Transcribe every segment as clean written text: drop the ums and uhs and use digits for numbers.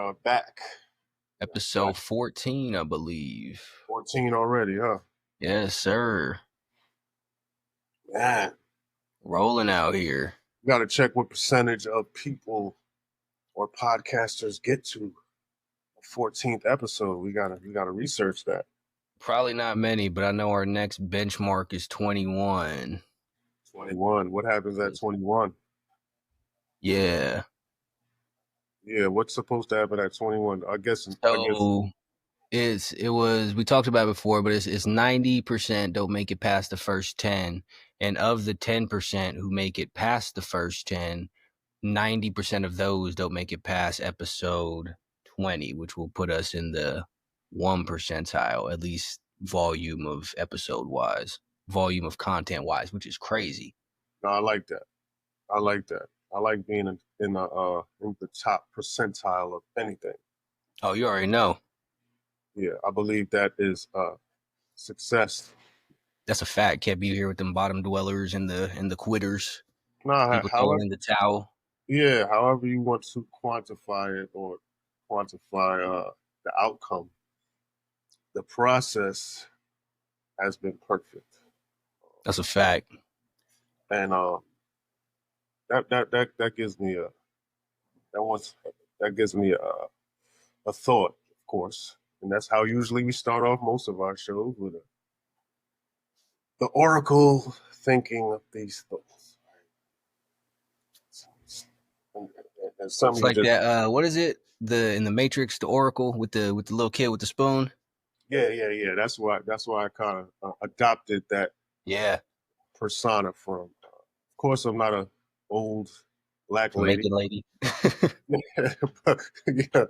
are back. Episode 14, I believe. 14 already, huh? Yes, sir. Man, Rolling out here. we got to check what percentage of people or podcasters get to the 14th episode. We gotta research that. Probably not many, but I know our next benchmark is 21. 21. What happens at 21? Yeah. Yeah, what's supposed to happen at 21? I guess. So we talked about it before, but it's 90% don't make it past the first 10. And of the 10% who make it past the first 10, 90% of those don't make it past episode 20, which will put us in the 1 percentile, at least volume of episode wise, volume of content wise, which is crazy. No, I like that. I like that. I like being in the top percentile of anything. Oh, you already know. Yeah, I believe that is success. That's a fact. Can't be here with them bottom dwellers and the quitters. Nah, People however, throwing in the towel. yeah, however you want to quantify it or quantify the outcome, the process has been perfect, That's a fact. and that gives me a thought, of course, and that's how usually we start off most of our shows with the oracle thinking of these thoughts. And some It's like just, that. What is it? In the Matrix, the Oracle with the little kid with the spoon. yeah. That's why I kind of adopted that Yeah, persona from. Of course, I'm not a old black lady. Jamaican lady. But, yeah,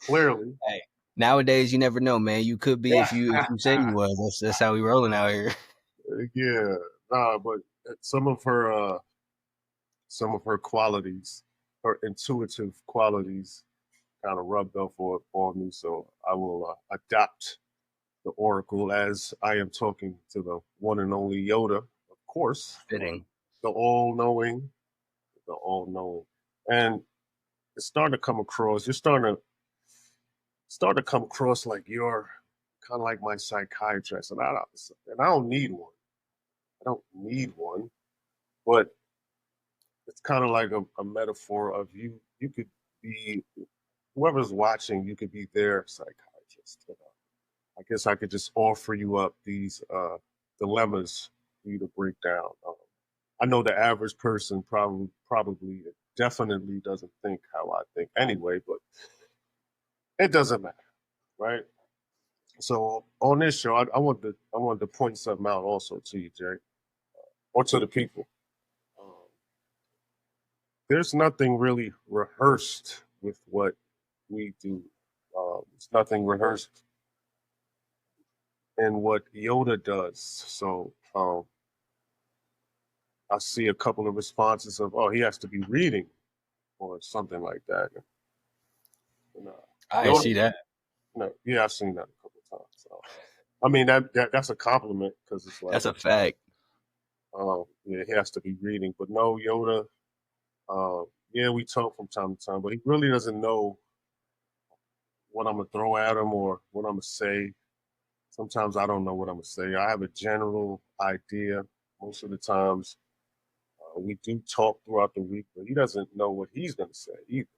clearly. Hey, nowadays you never know, man. You could be if you say you was. That's how we rolling out here. Yeah, nah, but some of her qualities, her intuitive qualities, kind of rubbed off on me. So I will adopt the oracle as I am talking to the one and only Yoda, of course, Fitting. the all-knowing, and it's starting to come across. You're starting to come across like you're kind of like my psychiatrist, and I don't need one. I don't need one, but it's kind of like a metaphor of you. You could be whoever's watching. You could be their psychiatrist. I guess I could just offer you up these dilemmas for you to break down. I know the average person probably definitely doesn't think how I think anyway, but it doesn't matter, right? So on this show, I want to point something out also to you, Jay, or to the people. There's nothing really rehearsed with what we do. There's nothing rehearsed in what Yoda does. So I see a couple of responses of, "Oh, he has to be reading," or something like that. And, I Yoda, see that. yeah, I've seen that a couple of times. So, I mean, that's a compliment because it's like, That's a fact. yeah, he has to be reading. But no, Yoda, yeah, we talk from time to time, but he really doesn't know what I'm gonna throw at him or what I'm gonna say. Sometimes I don't know what I'm gonna say. I have a general idea most of the times. We do talk throughout the week, but he doesn't know what he's gonna say either.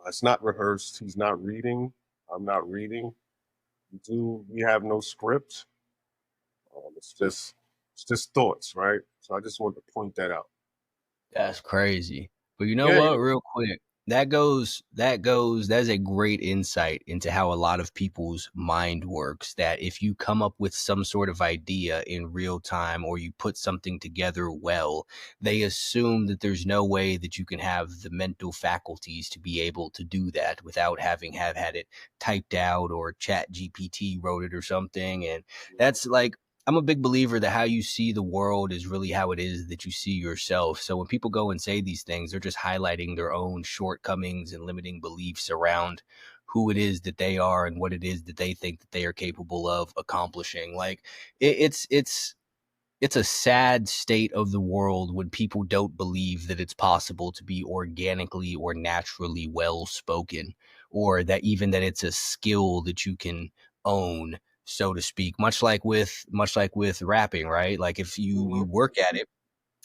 It's not rehearsed. He's not reading. I'm not reading. We have no script. It's just thoughts, right? So I just wanted to point that out. That's crazy. But you know Yeah, what? Real quick, that's a great insight into how a lot of people's mind works. That if you come up with some sort of idea in real time or you put something together well, they assume that there's no way that you can have the mental faculties to be able to do that without having had it typed out or Chat GPT wrote it or something. And that's like, I'm a big believer that how you see the world is really how it is that you see yourself. So when people go and say these things, they're just highlighting their own shortcomings and limiting beliefs around who it is that they are and what it is that they think that they are capable of accomplishing. Like it's it's a sad state of the world when people don't believe that it's possible to be organically or naturally well spoken, or that even that it's a skill that you can own, so to speak. Much like with rapping, right? Like if you Hmm. work at it,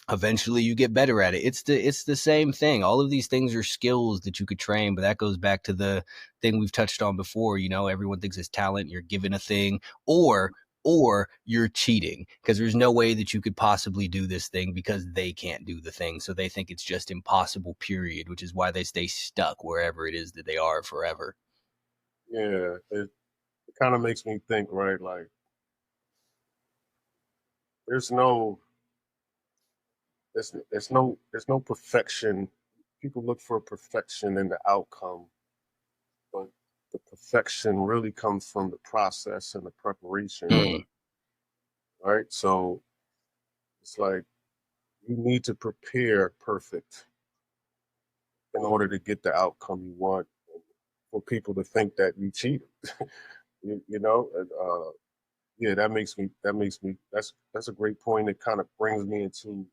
eventually you get better at it. It's the same thing. All of these things are skills that you could train, but that goes back to the thing we've touched on before. Everyone thinks it's talent. You're given a thing, or you're cheating, because there's no way that you could possibly do this thing because they can't do the thing. So they think it's just impossible, period, which is why they stay stuck wherever it is that they are forever. Yeah, it kind of makes me think, right? Like, there's no, there's no perfection. People look for perfection in the outcome, but the perfection really comes from the process and the preparation, Mm. right? So it's like you need to prepare perfect in order to get the outcome you want. For people to think that you cheated, you know, yeah, that's a great point. It kind of brings me into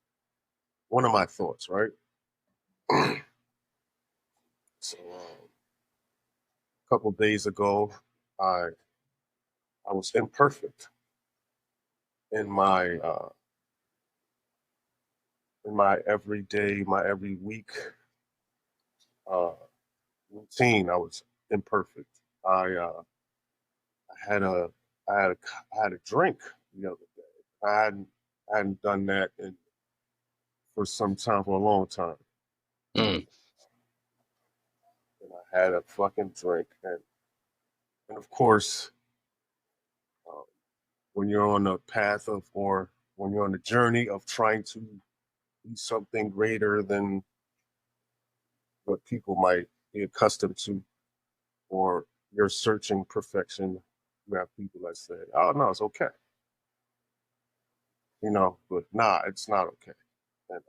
one of my thoughts, right? So a couple of days ago, I I was imperfect in my everyday, my every week uh, routine. I was imperfect. I I had a I had a I had a drink the other day. I hadn't done that for some time, for a long time, Mm. and I had a fucking drink, and of course, um, when you're on a path of, or when you're on a journey of trying to be something greater than what people might be accustomed to, or you're searching perfection, you have people that say, "Oh no, it's okay," but nah, it's not okay. And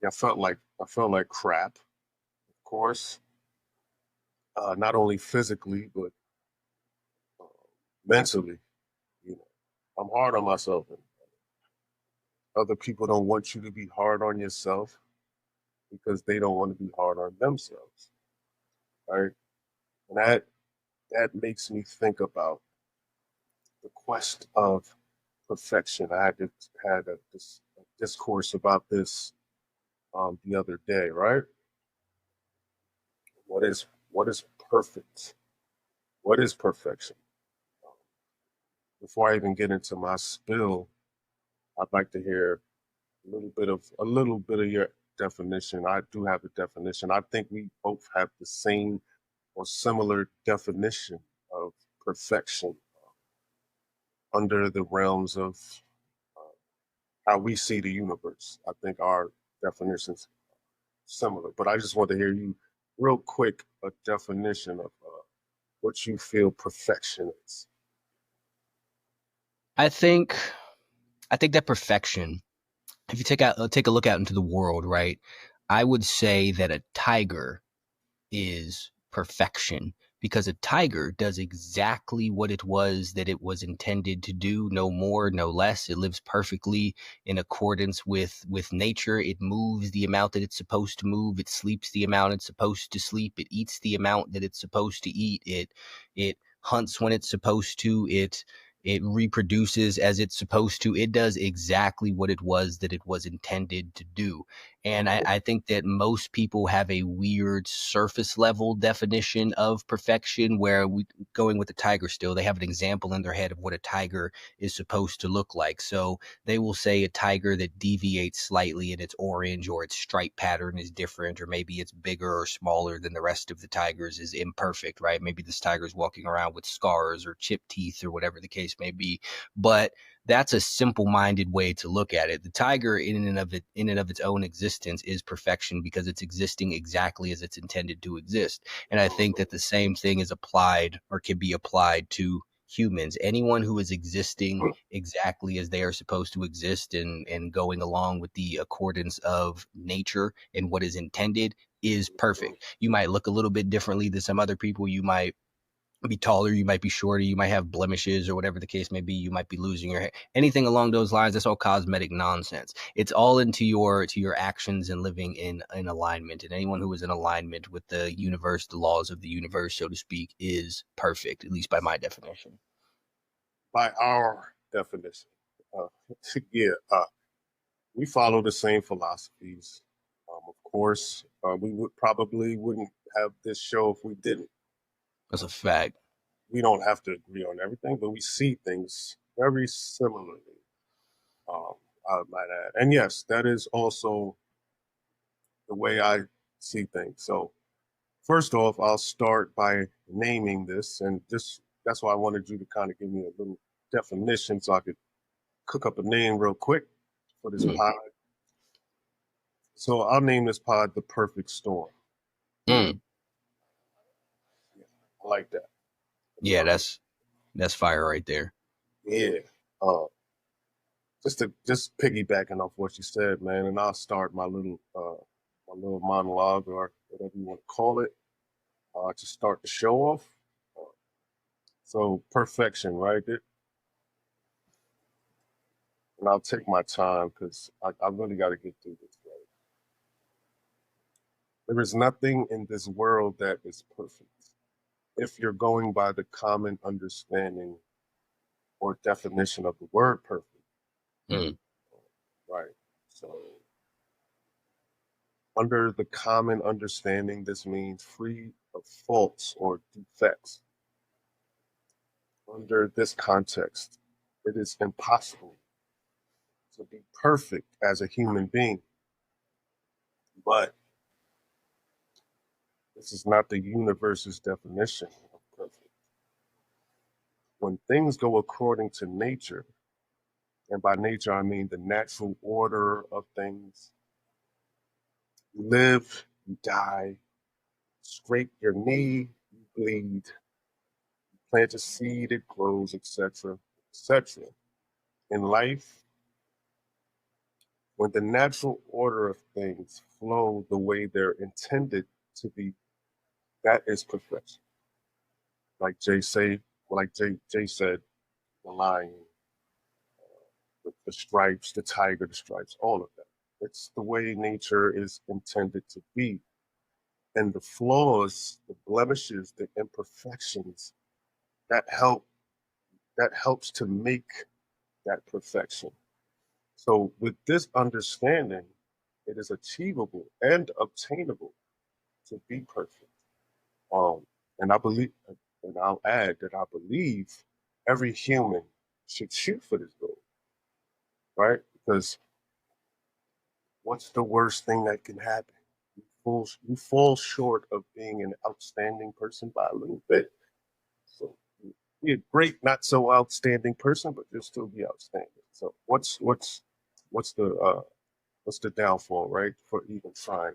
yeah, I felt like crap, of course, not only physically but uh, mentally. You know, I'm hard on myself, and other people don't want you to be hard on yourself because they don't want to be hard on themselves, right? And that makes me think about the quest of perfection. Had a discourse about this the other day, right? What is perfect? What is perfection? Before I even get into my spill, I'd like to hear a little bit of your definition. I do have a definition. I think we both have the same or similar definition of perfection under the realms of uh, how we see the universe. I think our definitions similar, but I just want to hear you real quick a definition of what you feel perfection is. I think I think that perfection, if you take a look out into the world, right? I would say that a tiger is perfection, because a tiger does exactly what it was intended to do, no more, no less. It lives perfectly in accordance with nature. It moves the amount that it's supposed to move. It sleeps the amount it's supposed to sleep. It eats the amount that it's supposed to eat. It hunts when it's supposed to. It reproduces as it's supposed to. It does exactly what it was intended to do. And Mhm. I think that most people have a weird surface level definition of perfection, where we going with the tiger still, they have an example in their head of what a tiger is supposed to look like. So they will say a tiger that deviates slightly in its orange, or its stripe pattern is different, or maybe it's bigger or smaller than the rest of the tigers, is imperfect, right? Maybe this tiger's walking around with scars or chipped teeth or whatever the case may be. But that's a simple-minded way to look at it. The tiger, in and of its own existence, is perfection because it's existing exactly as it's intended to exist. And I think that the same thing is applied, or can be applied, to humans. Anyone who is existing exactly as they are supposed to exist, and going along with the accordance of nature and what is intended, is perfect. You might look a little bit differently than some other people. You might be taller, you might be shorter, you might have blemishes or whatever the case may be, you might be losing your hair, anything along those lines. That's all cosmetic nonsense. It's all into your actions and living in alignment. And anyone who is in alignment with the universe, the laws of the universe, so to speak, is perfect, at least by my definition. By our definition. Uh, yeah, we follow the same philosophies. Of course, we wouldn't have this show if we didn't. That's a fact. We don't have to agree on everything, but we see things very similarly. Um, I might add, and yes, that is also the way I see things. So, first off, I'll start by naming this, and that's why I wanted you to kind of give me a little definition so I could cook up a name real quick for this pod. So I'll name this pod The Perfect Storm. Mm. Yeah, I like that. Yeah, that's fire right there. Yeah. Uh, just piggybacking off what you said, man, and I'll start my little monologue or whatever you want to call it to start the show off. Uh, so perfection, right? And I'll take my time because I really got to get through this. Right? There is nothing in this world that is perfect. If you're going by the common understanding or definition of the word perfect, Mm. right? So, under the common understanding, this means free of faults or defects. Under this context, it is impossible to be perfect as a human being, but this is not the universe's definition of perfect. When things go according to nature, and by nature I mean the natural order of things, you live, you die, scrape your knee, you bleed, plant a seed, it grows, etc., etc. In life, when the natural order of things flow the way they're intended to be, that is perfection. Like Jay said, the lion, the stripes, the tiger, the stripes, all of that. It's the way nature is intended to be. And the flaws, the blemishes, the imperfections, that help that helps to make that perfection. So with this understanding, it is achievable and obtainable to be perfect. Um, and I believe, and I'll add that I believe every human should shoot for this goal, right? Because what's the worst thing that can happen? You fall short of being an outstanding person by a little bit. So be a great, not so outstanding person, but you'll still be outstanding. So what's the downfall, right? For even trying.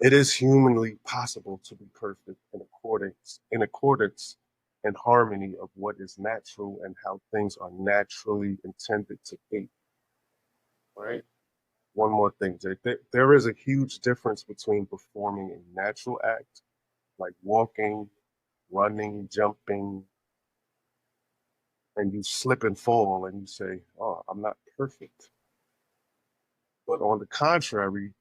It is humanly possible to be perfect in accordance and harmony of what is natural and how things are naturally intended to be. Right? One more thing, Jay. There is a huge difference between performing a natural act like walking, running, jumping, and you slip and fall and you say, "Oh, I'm not perfect." But on the contrary,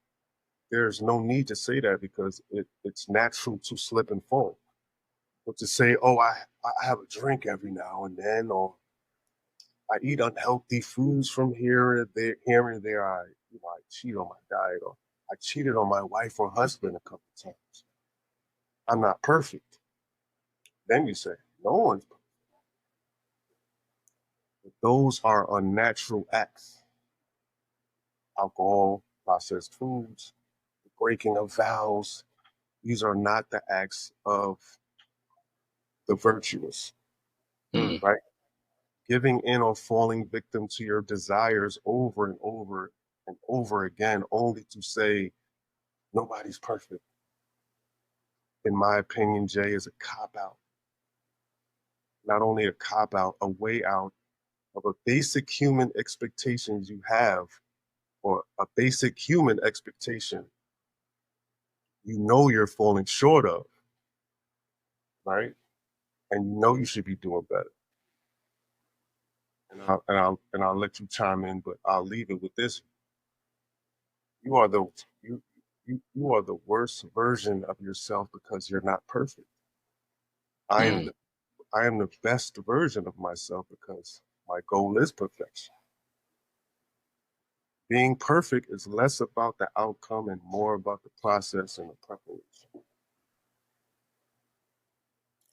there's no need to say that because it's natural to slip and fall. But to say, oh, I have a drink every now and then, or I eat unhealthy foods from here and there, I cheat on my diet, or I cheated on my wife or husband a couple of times. I'm not perfect. Then you say, no one's perfect. But those are unnatural acts. Alcohol, processed foods, the breaking of vows. These are not the acts of the virtuous, Mm. right? Giving in or falling victim to your desires over and over and over again, only to say nobody's perfect. In my opinion, Jay, is a cop out. Not only a cop out, a way out of a basic human expectations you have, or a basic human expectation you know you're falling short of. right? And you know you should be doing better. And I'll let you chime in, but I'll leave it with this: you are the you you are the worst version of yourself because you're not perfect. I am Mm. the I am the best version of myself because my goal is perfection. Being perfect is less about the outcome and more about the process and the preparation.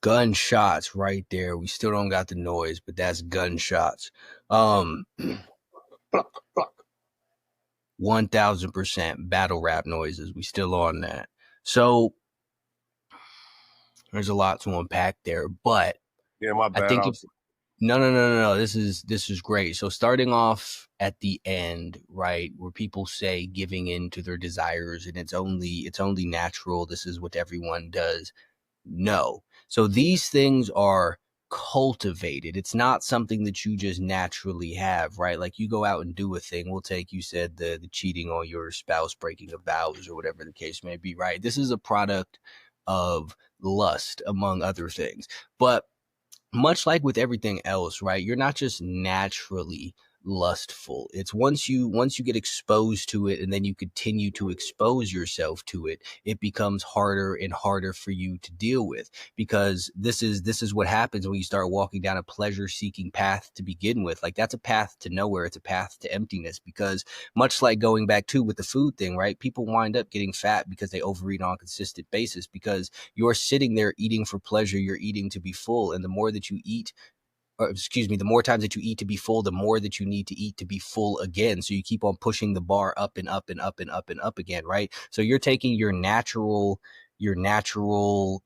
Gunshots right there. We still don't got the noise, but that's gunshots. 1000% battle rap noises. We still on that. So there's a lot to unpack there, but Yeah, my I bad. think I if was no. This is great. So starting off at the end, right, where people say giving in to their desires and it's only natural. This is what everyone does. No. So these things are cultivated. It's not something that you just naturally have, right? Like you go out and do a thing. We'll take, you said, the cheating on your spouse, breaking of vows, or whatever the case may be, right? This is a product of lust, among other things. But much like with everything else, right? You're not just naturally lustful. It's once you get exposed to it and then you continue to expose yourself to it, it becomes harder and harder for you to deal with, because this is what happens when you start walking down a pleasure seeking path to begin with. Like that's a path to nowhere. It's a path to emptiness, because much like going back to with the food thing, right? People wind up getting fat because they overeat on a consistent basis, because you're sitting there eating for pleasure, you're eating to be full. And the more that you eat, or excuse me, the more times that you eat to be full, the more that you need to eat to be full again. So you keep on pushing the bar up and up and up and up and up again, right? So you're taking your natural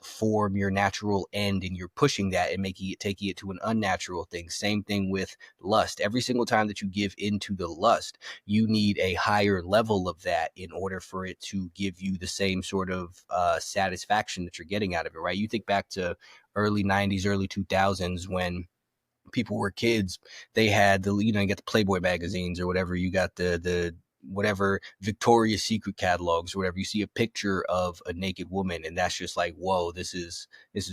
form, your natural end, and you're pushing that and taking it to an unnatural thing. Same thing with lust. Every single time that you give into the lust, you need a higher level of that in order for it to give you the same sort of satisfaction that you're getting out of it, right? You think back to early 90s, early 2000s, when people were kids, they had you get the Playboy magazines or whatever. You got the whatever Victoria's Secret catalogs or whatever. You see a picture of a naked woman, and that's just like, whoa, this is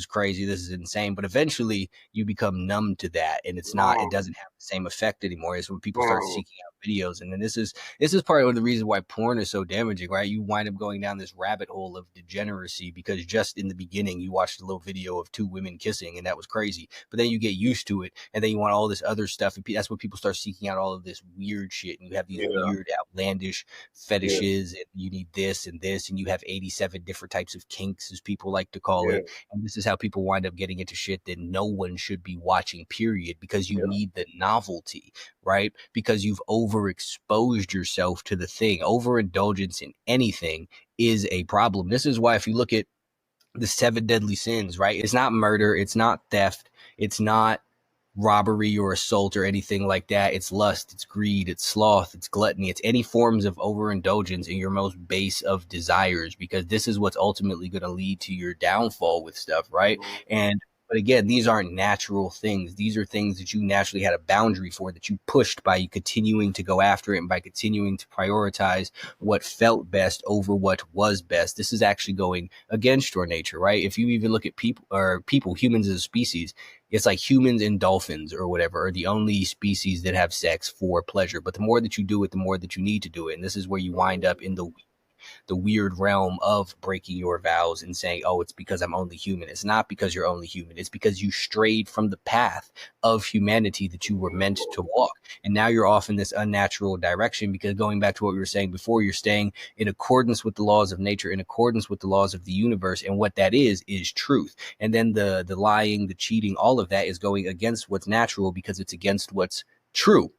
crazy, this is insane. But eventually, you become numb to that, and it wrong, doesn't have the same effect anymore. It's when people start wrong. seeking out videos, and then this is part of the reason why porn is so damaging, right? You wind up going down this rabbit hole of degeneracy because just in the beginning you watched a little video of two women kissing and that was crazy, but then you get used to it, and then you want all this other stuff, and that's when people start seeking out all of this weird shit, and you have these Yeah, weird outlandish yeah, fetishes, and you need this, and you have 87 different types of kinks, as people like to call yeah, it. And this is how people wind up getting into shit that no one should be watching, period, because you yeah, need the novelty, right? Because you've overexposed yourself to the thing. Overindulgence in anything is a problem. This is why, if you look at the seven deadly sins, right? It's not murder, it's not theft, it's not robbery or assault or anything like that. It's lust, it's greed, it's sloth, it's gluttony, it's any forms of overindulgence in your most base of desires, because this is what's ultimately going to lead to your downfall with stuff, right? mhm, And but again, these aren't natural things. These are things that you naturally had a boundary for, that you pushed by you continuing to go after it and by continuing to prioritize what felt best over what was best. This is actually going against your nature, right? If you even look at humans as a species, it's like humans and dolphins or whatever are the only species that have sex for pleasure. But the more that you do it, the more that you need to do it. And this is where you wind up in the weird realm of breaking your vows and saying, oh, it's because I'm only human. It's not because you're only human. It's because you strayed from the path of humanity that you were meant to walk. And now you're off in this unnatural direction, because going back to what we were saying before, you're staying in accordance with the laws of nature, in accordance with the laws of the universe. And what that is truth. And then the lying, the cheating, all of that is going against what's natural, because it's against what's true.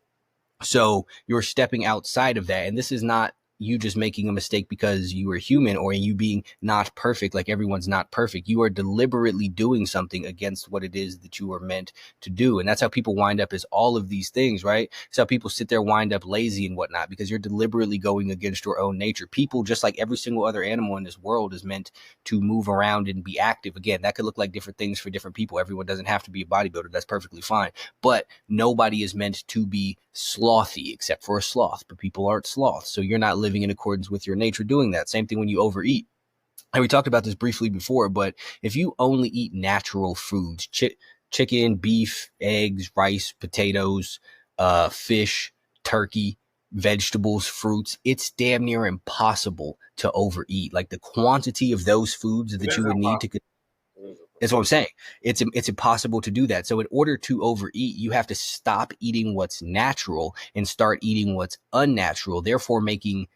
So you're stepping outside of that. And this is not you just making a mistake because you are human, or you being not perfect. Like, everyone's not perfect. You are deliberately doing something against what it is that you are meant to do. And that's how people wind up as all of these things, right? So people sit there, wind up lazy and whatnot, because you're deliberately going against your own nature. People, just like every single other animal in this world, is meant to move around and be active. Again, that could look like different things for different people. Everyone doesn't have to be a bodybuilder. That's perfectly fine. But nobody is meant to be slothy except for a sloth, but people aren't sloths. So you're not living in accordance with your nature doing that. Same thing when you overeat. and we talked about this briefly before, but if you only eat natural foods, chicken, beef, eggs, rice, potatoes, fish, turkey, vegetables, fruits, it's damn near impossible to overeat. Like the quantity of those foods It that is you would need to, impossible. It is that's what I'm saying. It's impossible to do that. So in order to overeat, you have to stop eating what's natural and start eating what's unnatural, therefore making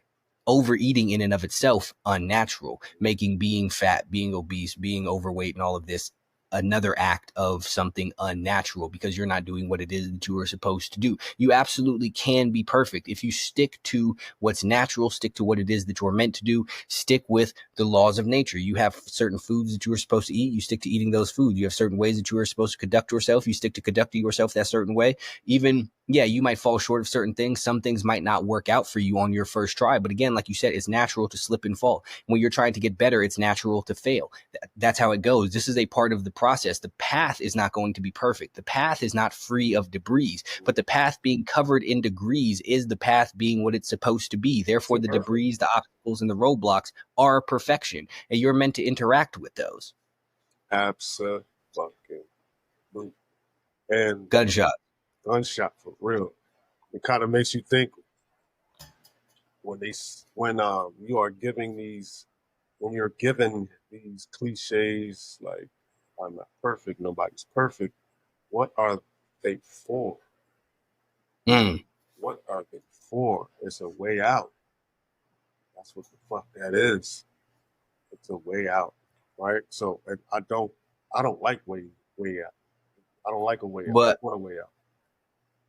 overeating in and of itself unnatural, making being fat, being obese, being overweight, and all of this another act of something unnatural because you're not doing what it is that you are supposed to do. You absolutely can be perfect if you stick to what's natural, stick to what it is that you're meant to do, stick with the laws of nature. You have certain foods that you are supposed to eat, you stick to eating those foods. You have certain ways that you are supposed to conduct yourself, you stick to conducting yourself that certain way. Even, yeah, you might fall short of certain things. Some things might not work out for you on your first try. But again, like you said, it's natural to slip and fall. When you're trying to get better, it's natural to fail. That's how it goes. This is a part of the process. The path is not going to be perfect. The path is not free of debris, but the path being covered in degrees is the path being what it's supposed to be. Therefore, the perfect. debris, the obstacles, and the roadblocks are perfection, and you're meant to interact with those. Absolutely. And Gunshot. gunshot for real. It kind of makes you think when you are giving these when you're given these cliches like I'm not perfect, nobody's perfect. What are they for? Mm. What are they for? It's a way out. That's what the fuck that is. It's a way out, right? So I don't like way out. I don't like a way out. I But want a way out.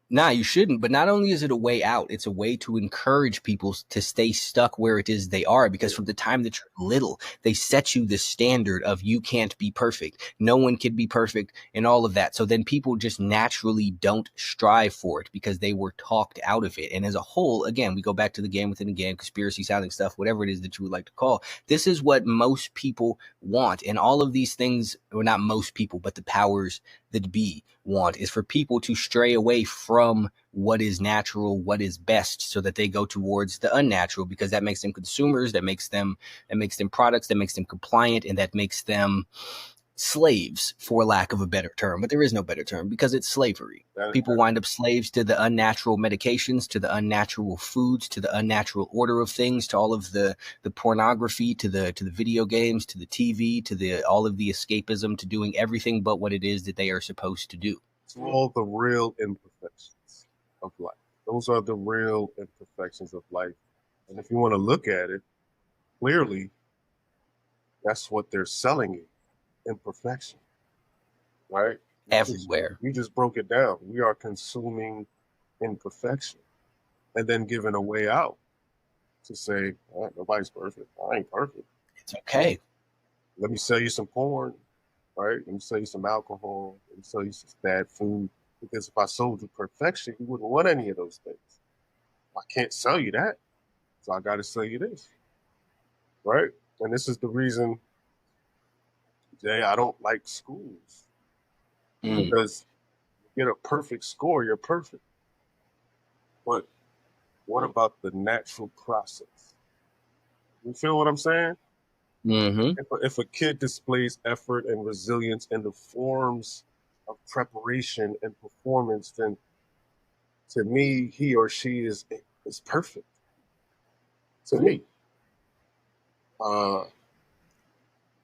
nah, you shouldn't. But not only is it a way out, it's a way to encourage people to stay stuck where it is they are. Because Yeah, from the time that you're little, they set you the standard of you can't be perfect. No one can be perfect and all of that. So then people just naturally don't strive for it because they were talked out of it. And as a whole, again, we go back to the game within the game, conspiracy sounding stuff, whatever it is that you would like to call. This is what most people want. And all of these things, or not most people, but the powers that be want is for people to stray away from what is natural, what is best, so that they go towards the unnatural, because that makes them consumers, that makes them products, that makes them compliant, and that makes them slaves, for lack of a better term. But there is no better term because it's slavery. People wind up slaves to the unnatural medications, to the unnatural foods, to the unnatural order of things, to all of the pornography, to the video games, to the TV, to the all of the escapism, to doing everything but what it is that they are supposed to do. to all the real imperfections of life. Those are the real imperfections of life. And if you want to look at it clearly, that's what they're selling you, imperfection, right? Everywhere. You just broke it down. We are consuming imperfection and then giving a way out to say, nobody's perfect. I ain't perfect. It's okay. Let me sell you some porn, right? Let me sell you some alcohol. Let me sell you some bad food. Because if I sold you perfection, you wouldn't want any of those things. I can't sell you that. So I got to sell you this, right? And this is the reason, Jay, I don't like schools. Mm. Because you get a perfect score, you're perfect. But what about the natural process? You feel what I'm saying? Mm-hmm. If a kid displays effort and resilience in the forms of preparation and performance, then to me, he or she is perfect. To me, uh,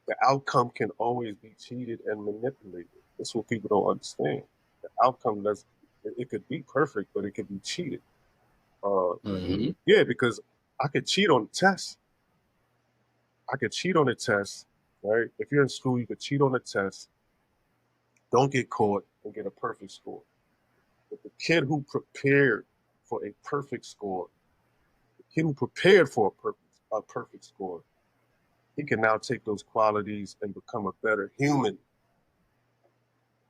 the outcome can always be cheated and manipulated. That's what people don't understand. The outcome does it could be perfect, but it could be cheated. Uh, Mm-hmm. yeah, because I could cheat on the test. I could cheat on the test, right? If you're in school, you could cheat on the test. Don't get caught and get a perfect score. But the kid who prepared for a perfect score, the kid who prepared for a perfect score, he can now take those qualities and become a better human.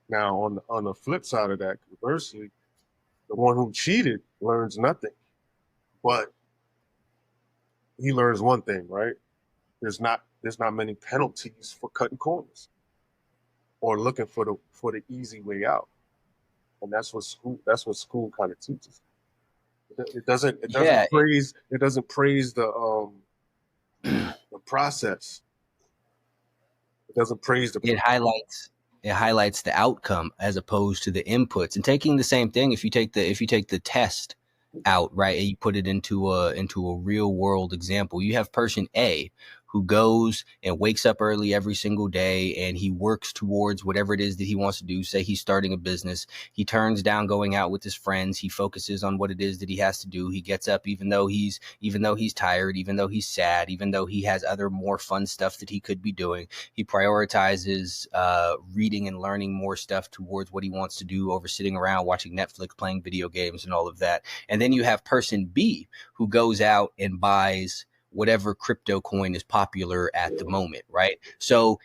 Now, on the flip side of that, conversely, the one who cheated learns nothing, but he learns one thing, right? There's not many penalties for cutting corners or looking for the easy way out, and that's what school kind of teaches. Yeah. It doesn't praise the process. It doesn't praise the It person. highlights the outcome as opposed to the inputs. And taking the same thing, if you take the test out, right, and you put it into a real world example, you have person A who goes and wakes up early every single day and he works towards whatever it is that he wants to do. Say he's starting a business. He turns down going out with his friends. He focuses on what it is that he has to do. He gets up even though he's tired, even though he's sad, even though he has other more fun stuff that he could be doing. He prioritizes reading and learning more stuff towards what he wants to do over sitting around watching Netflix, playing video games, and all of that. And then you have person B who goes out and buys whatever crypto coin is popular at the moment, right? So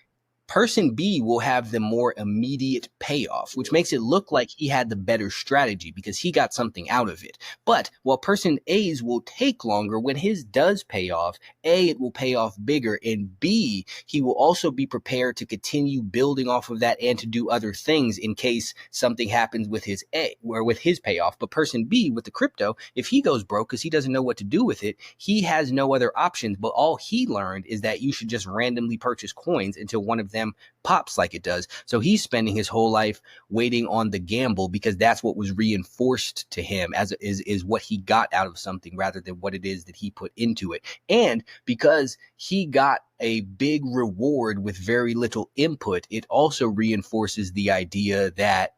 person B will have the more immediate payoff, which makes it look like he had the better strategy because he got something out of it. But while person A's will take longer, when his does pay off, A, it will pay off bigger, and B, he will also be prepared to continue building off of that and to do other things in case something happens with his A or with his payoff. But person B with the crypto, if he goes broke because he doesn't know what to do with it, he has no other options. But all he learned is that you should just randomly purchase coins until one of them pops like it does. So he's spending his whole life waiting on the gamble because that's what was reinforced to him as is what he got out of something rather than what it is that he put into it. And because he got a big reward with very little input, it also reinforces the idea that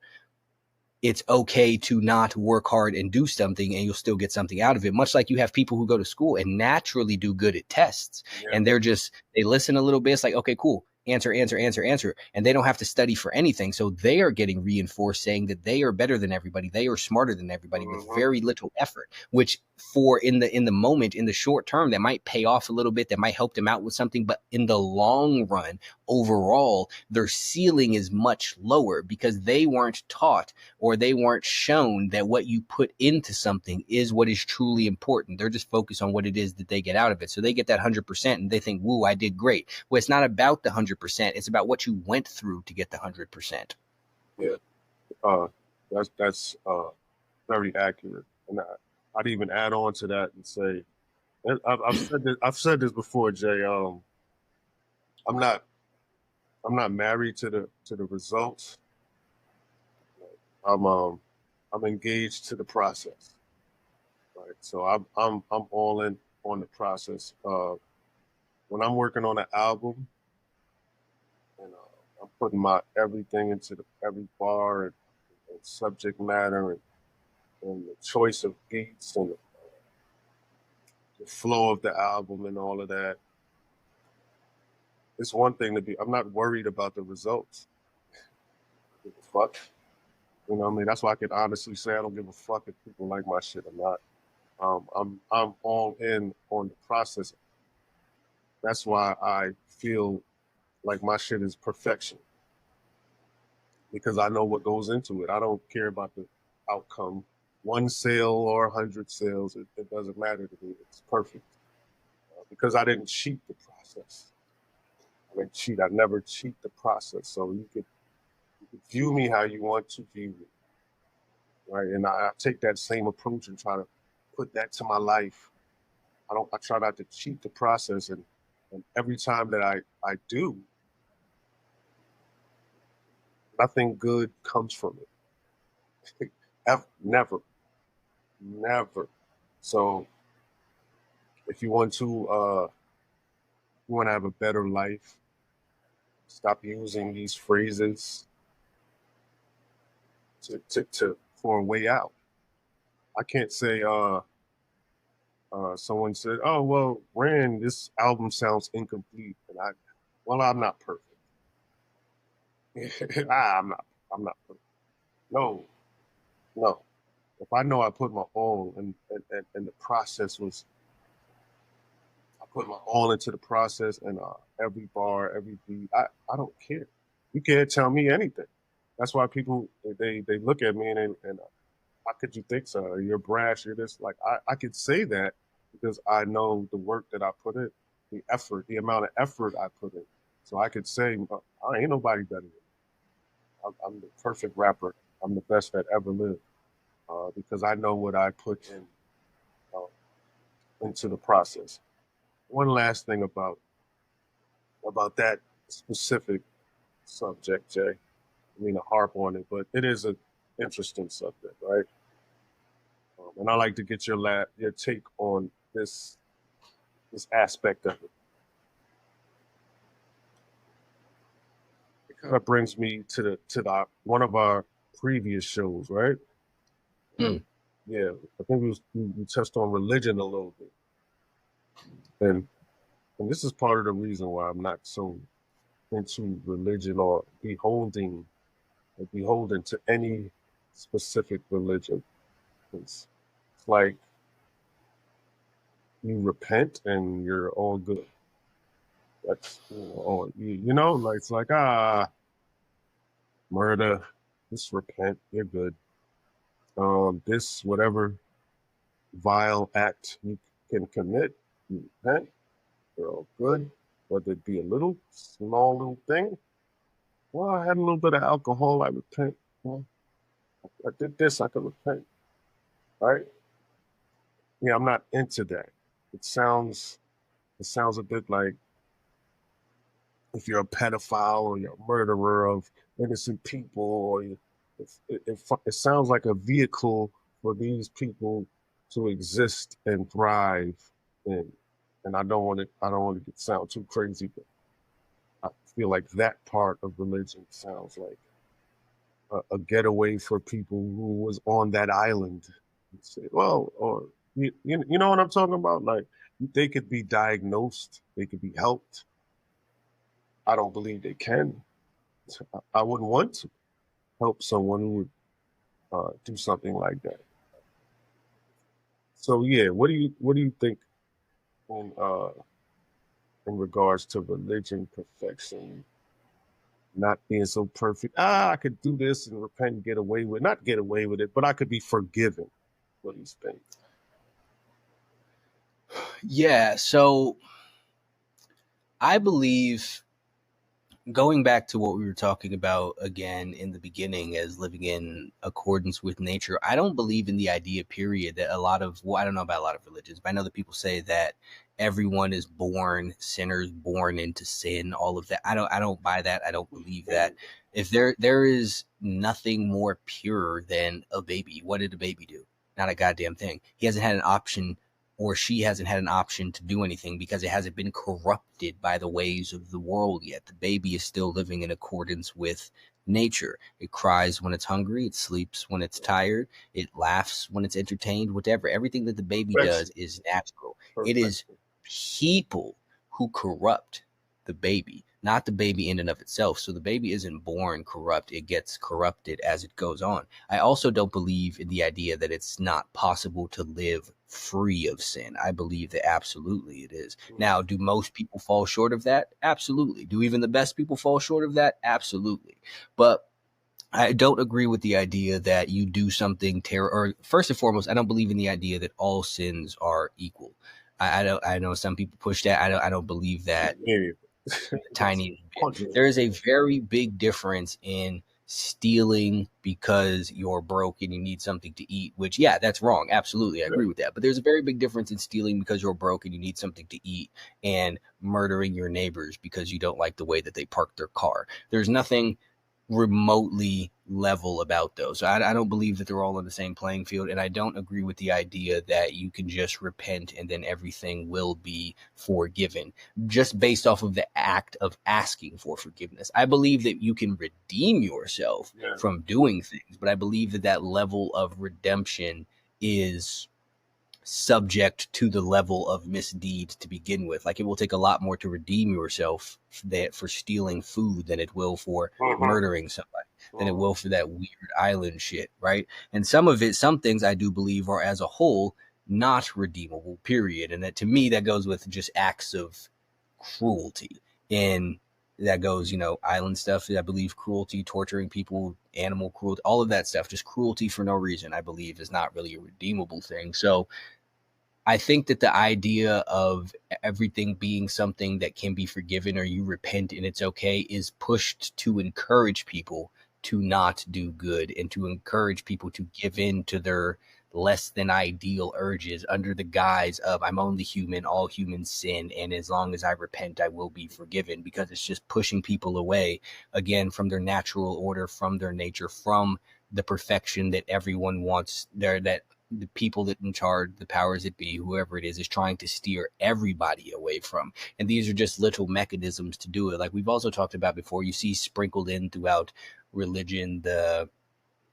it's okay to not work hard and do something and you'll still get something out of it. Much like you have people who go to school and naturally do good at tests Yeah. and they listen a little bit. It's like, okay, cool. Answer. And they don't have to study for anything. So they are getting reinforced saying that they are better than everybody. They are smarter than everybody with very little effort, which for in the moment, in the short term, that might pay off a little bit. That might help them out with something. But in the long run, overall, their ceiling is much lower because they weren't taught or they weren't shown that what you put into something is what is truly important. They're just focused on what it is that they get out of it. So they get that 100% and they think, woo, I did great. Well, it's not about the 100%. It's about what you went through to get the 100%. Yeah. Uh, that's very accurate. And I'd even add on to that and say, I've said this before, Jay. I'm not I'm not married to the results. I'm I'm engaged to the process. Right. So I'm all in on the process. When I'm working on an album and I'm putting my everything into every bar and subject matter and the choice of beats and the flow of the album and all of that. It's one thing to be. I'm not worried about the results. Give a fuck. You know what I mean? That's why I can honestly say I don't give a fuck if people like my shit or not. I'm all in on the process. That's why I feel like my shit is perfection because I know what goes into it. I don't care about the outcome. One sale or 100 sales, it doesn't matter to me. It's perfect because I didn't cheat the process. I didn't cheat. I never cheat the process. So you could view me how you want to view me, right? And I take that same approach and try to put that to my life. I try not to cheat the process, and every time that I do, nothing good comes from it. Never, never. So if you want to have a better life, stop using these phrases to for a way out. I can't say someone said, "Oh well, Rand, this album sounds incomplete," and well, I'm not perfect. I'm not perfect. No, no. If I know I put my all and the process was, I put my all into the process and every bar, every beat, I don't care. You can't tell me anything. That's why people they look at me and how could you think so? You're brash. You're this. Like I could say that because I know the work that I put in, the effort, the amount of effort I put in. So I could say, I ain't nobody better than me. I'm the perfect rapper. I'm the best that ever lived because I know what I put in into the process. One last thing about that specific subject, Jay. I mean to harp on it, but it is an interesting subject, right? And I like to get your take on this aspect of it. It kind of brings me to the one of our previous shows, right? Hmm. Yeah, I think we touched on religion a little bit, and and this is part of the reason why I'm not so into religion or beholden to any specific religion. It's like you repent and you're all good. That's you know, like it's like murder, just repent, you're good. This whatever vile act you can commit, you repent, you're all good. Whether it be a little small little thing. Well, I had a little bit of alcohol, I repent. Well, I did this, I can repent. Right? Yeah, I'm not into that. It sounds it sounds a bit like if you're a pedophile or you're a murderer of innocent people, or it sounds like a vehicle for these people to exist and thrive in. And I don't want to get sound too crazy, but I feel like that part of religion sounds like a getaway for people who was on that island. Well, or you know what I'm talking about? Like they could be diagnosed, they could be helped. I don't believe they can. I wouldn't want to help someone who would do something like that. So yeah, what do you think in in regards to religion, perfection, not being so perfect? I could do this and repent and get away with not get away with it, but I could be forgiven for these things. Yeah. So I believe, going back to what we were talking about again in the beginning as living in accordance with nature, I don't believe in the idea, period, that a lot of, well, I don't know about a lot of religions, but I know that people say that everyone is born sinners, born into sin, all of that. I don't buy that. I don't believe that. If there is nothing more pure than a baby, what did a baby do? Not a goddamn thing. He hasn't had an option, or she hasn't had an option to do anything because it hasn't been corrupted by the ways of the world yet. The baby is still living in accordance with nature. It cries when it's hungry, it sleeps when it's tired, it laughs when it's entertained, whatever. Everything that the baby does Perfection, is natural. It is perfection. people who corrupt the baby, not the baby in and of itself. So the baby isn't born corrupt, it gets corrupted as it goes on. I also don't believe in the idea that it's not possible to live free of sin. I believe that absolutely it is. Now, do most people fall short of that? Absolutely. Do even the best people fall short of that? Absolutely. But I don't agree with the idea that you do something terrible. Or first and foremost, I don't believe in the idea that all sins are equal. I don't. I know some people push that. I don't believe that Maybe tiny bit. 100. There is a very big difference in stealing because you're broke and you need something to eat, which, yeah, that's wrong. Absolutely. I agree with that. But there's a very big difference in stealing because you're broke and you need something to eat, and murdering your neighbors because you don't like the way that they park their car. There's nothing remotely level about those. So I don't believe that they're all on the same playing field. And I don't agree with the idea that you can just repent and then everything will be forgiven just based off of the act of asking for forgiveness. I believe that you can redeem yourself Yeah. from doing things, but I believe that that level of redemption is subject to the level of misdeed to begin with. Like, it will take a lot more to redeem yourself for stealing food than it will for Mm-hmm. murdering somebody, than it Mm-hmm. will for that weird island shit, right? And some things I do believe are as a whole not redeemable, period. And that, to me, that goes with just acts of cruelty. And that goes, island stuff. I believe cruelty, torturing people, animal cruelty, all of that stuff, just cruelty for no reason, I believe is not really a redeemable thing. So I think that the idea of everything being something that can be forgiven or you repent and it's okay is pushed to encourage people to not do good and to encourage people to give in to their less than ideal urges under the guise of I'm only human, all humans sin, and as long as I repent, I will be forgiven, because it's just pushing people away again from their natural order, from their nature, from the perfection that everyone wants there, that the people that in charge, the powers that be, whoever it is trying to steer everybody away from. And these are just little mechanisms to do it. Like we've also talked about before, you see sprinkled in throughout religion, the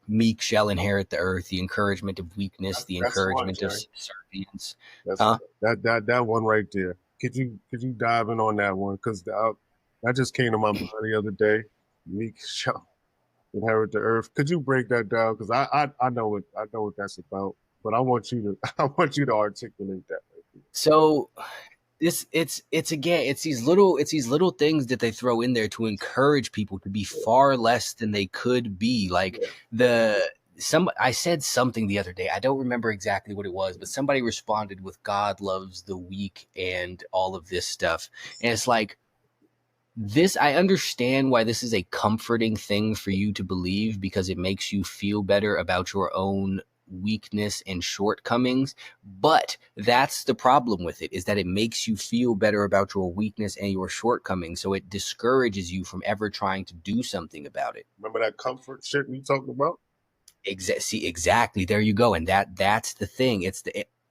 meek shall inherit the earth, the encouragement of weakness, the That's one, encouragement of Jay. subservience. That's Huh? that one right there. Could you dive in on that one? Because that just came to my mind the other day. Meek shall inherit the earth. Could you break that down? Because I know what that's about, but I want you to I want you to articulate that. So it's again, it's these little things that they throw in there to encourage people to be Yeah, far less than they could be. Like yeah. the some I said something the other day, I don't remember exactly what it was, but somebody responded with God loves the weak and all of this stuff. And it's like, this, I understand why this is a comforting thing for you to believe, because it makes you feel better about your own weakness and shortcomings. But that's the problem with it, is that it makes you feel better about your weakness and your shortcomings, so it discourages you from ever trying to do something about it. Remember that comfort shit we talked about? See, exactly. There you go. And that's the thing.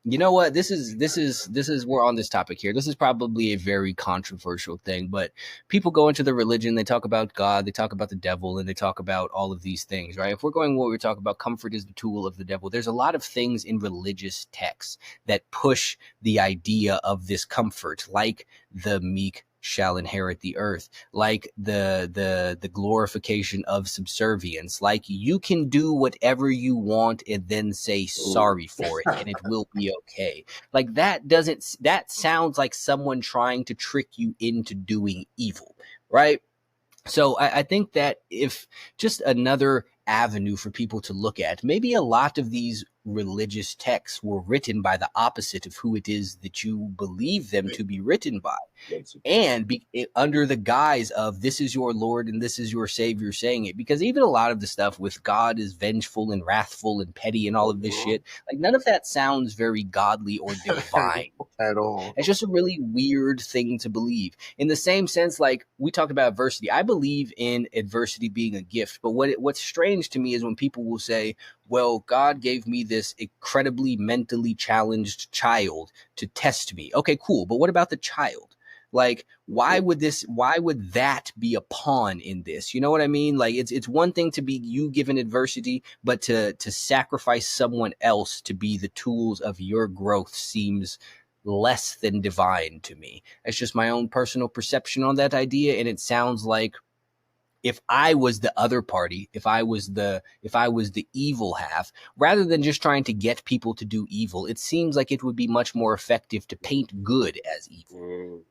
You know what? We're on this topic here. This is probably a very controversial thing, but people go into the religion, they talk about God, they talk about the devil, and they talk about all of these things, right? If we're going what we're talking about, comfort is the tool of the devil. There's a lot of things in religious texts that push the idea of this comfort, like the meek shall inherit the earth, like the glorification of subservience, like you can do whatever you want and then say Ooh. sorry for it and it will be okay. Like that sounds like someone trying to trick you into doing evil, right? So I think that if just another avenue for people to look at, maybe a lot of these religious texts were written by the opposite of who it is that you believe them to be written by, and under the guise of this is your Lord and this is your Savior saying it. Because even a lot of the stuff with God is vengeful and wrathful and petty and all of this shit, like none of that sounds very godly or divine. At all. It's just a really weird thing to believe. In the same sense, like we talked about adversity, I believe in adversity being a gift. But what's strange to me is when people will say, well, God gave me this incredibly mentally challenged child to test me. Okay, cool. But what about the child? Like, why would that be a pawn in this? You know what I mean? Like, it's one thing to be you given adversity, but to sacrifice someone else to be the tools of your growth seems less than divine to me. It's just my own personal perception on that idea. And it sounds like if I was the other party, if I was the evil half, rather than just trying to get people to do evil, it seems like it would be much more effective to paint good as evil.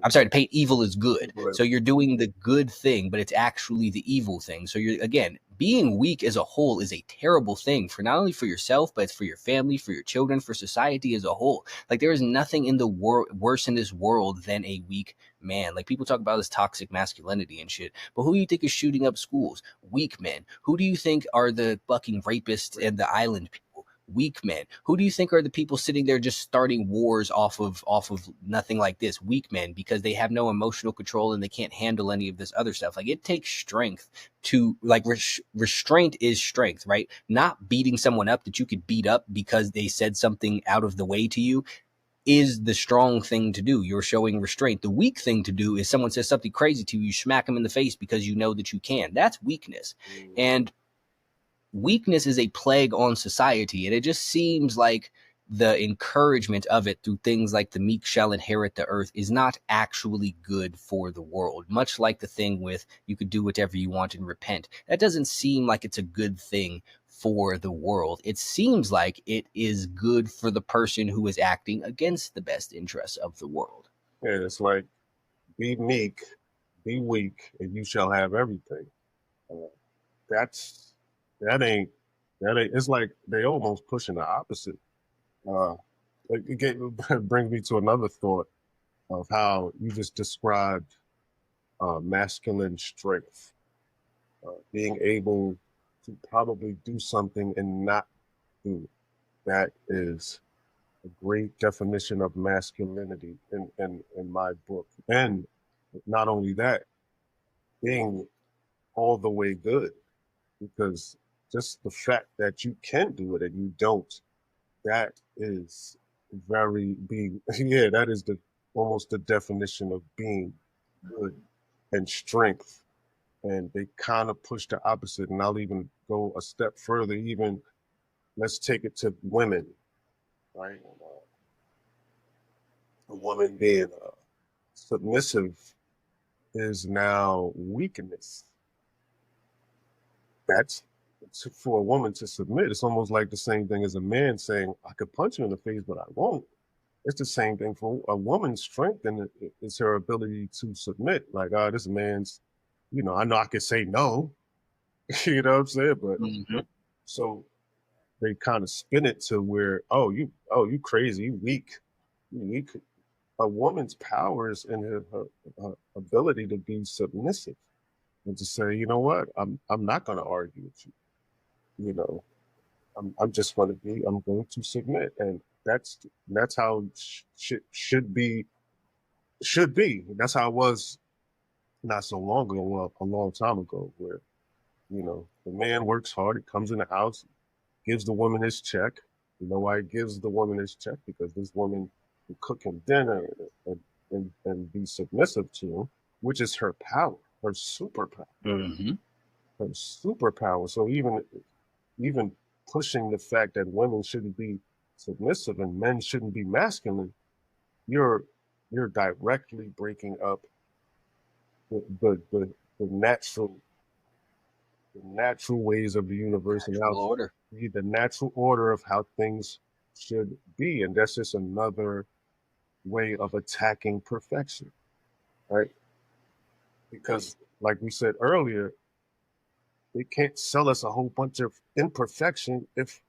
I'm sorry, to paint evil as good. So you're doing the good thing, but it's actually the evil thing. So you're, again, being weak as a whole is a terrible thing for not only for yourself, but it's for your family, for your children, for society as a whole. Like there is nothing in the world worse in this world than a weak man. Like people talk about this toxic masculinity and shit, but who do you think is shooting up schools? Weak men. Who do you think are the fucking rapists and the island people? Weak men. Who do you think are the people sitting there just starting wars off of nothing like this? Weak men, because they have no emotional control and they can't handle any of this other stuff. Like it takes strength to restraint is strength, right? Not beating someone up that you could beat up because they said something out of the way to you is the strong thing to do. You're showing restraint. The weak thing to do is someone says something crazy to you, you smack them in the face because you know that you can. That's weakness. And weakness is a plague on society, and it just seems like the encouragement of it through things like the meek shall inherit the earth is not actually good for the world. Much like the thing with you could do whatever you want and repent, that doesn't seem like it's a good thing for the world. It seems like it is good for the person who is acting against the best interests of the world. Yeah, it's like be meek, be weak, and you shall have everything. Uh, that's that ain't that ain't. It's like they almost pushing the opposite. Uh, it brings me to another thought of how you just described masculine strength, being able to probably do something and not do it. That is a great definition of masculinity in my book. And not only that, being all the way good, because just the fact that you can do it and you don't, that is very being, yeah, that is the almost the definition of being good and strength. And they kind of push the opposite. And I'll even go a step further, even let's take it to women, right? A woman being submissive is now weakness. That's for a woman to submit. It's almost like the same thing as a man saying, I could punch you in the face, but I won't. It's the same thing for a woman's strength, and it's her ability to submit. Like, this man's, I know I could say no, you know what I'm saying? But Mm-hmm. so they kind of spin it to where, you crazy, you weak. You weak. A woman's power is in her ability to be submissive and to say, you know what, I'm not going to argue with you. You know, I'm just going to be. I'm going to submit, and that's how should be. Should be. That's how it was not so long ago. Well, a long time ago, where the man works hard. He comes in the house, gives the woman his check. You know why he gives the woman his check? Because this woman will cook him dinner and be submissive to him, which is her power, her superpower. Mm-hmm. Her superpower. So even pushing the fact that women shouldn't be submissive and men shouldn't be masculine, you're directly breaking up the natural ways of the universe and how Order. the natural order of how things should be. And that's just another way of attacking perfection, right? Because like we said earlier, they can't sell us a whole bunch of imperfection if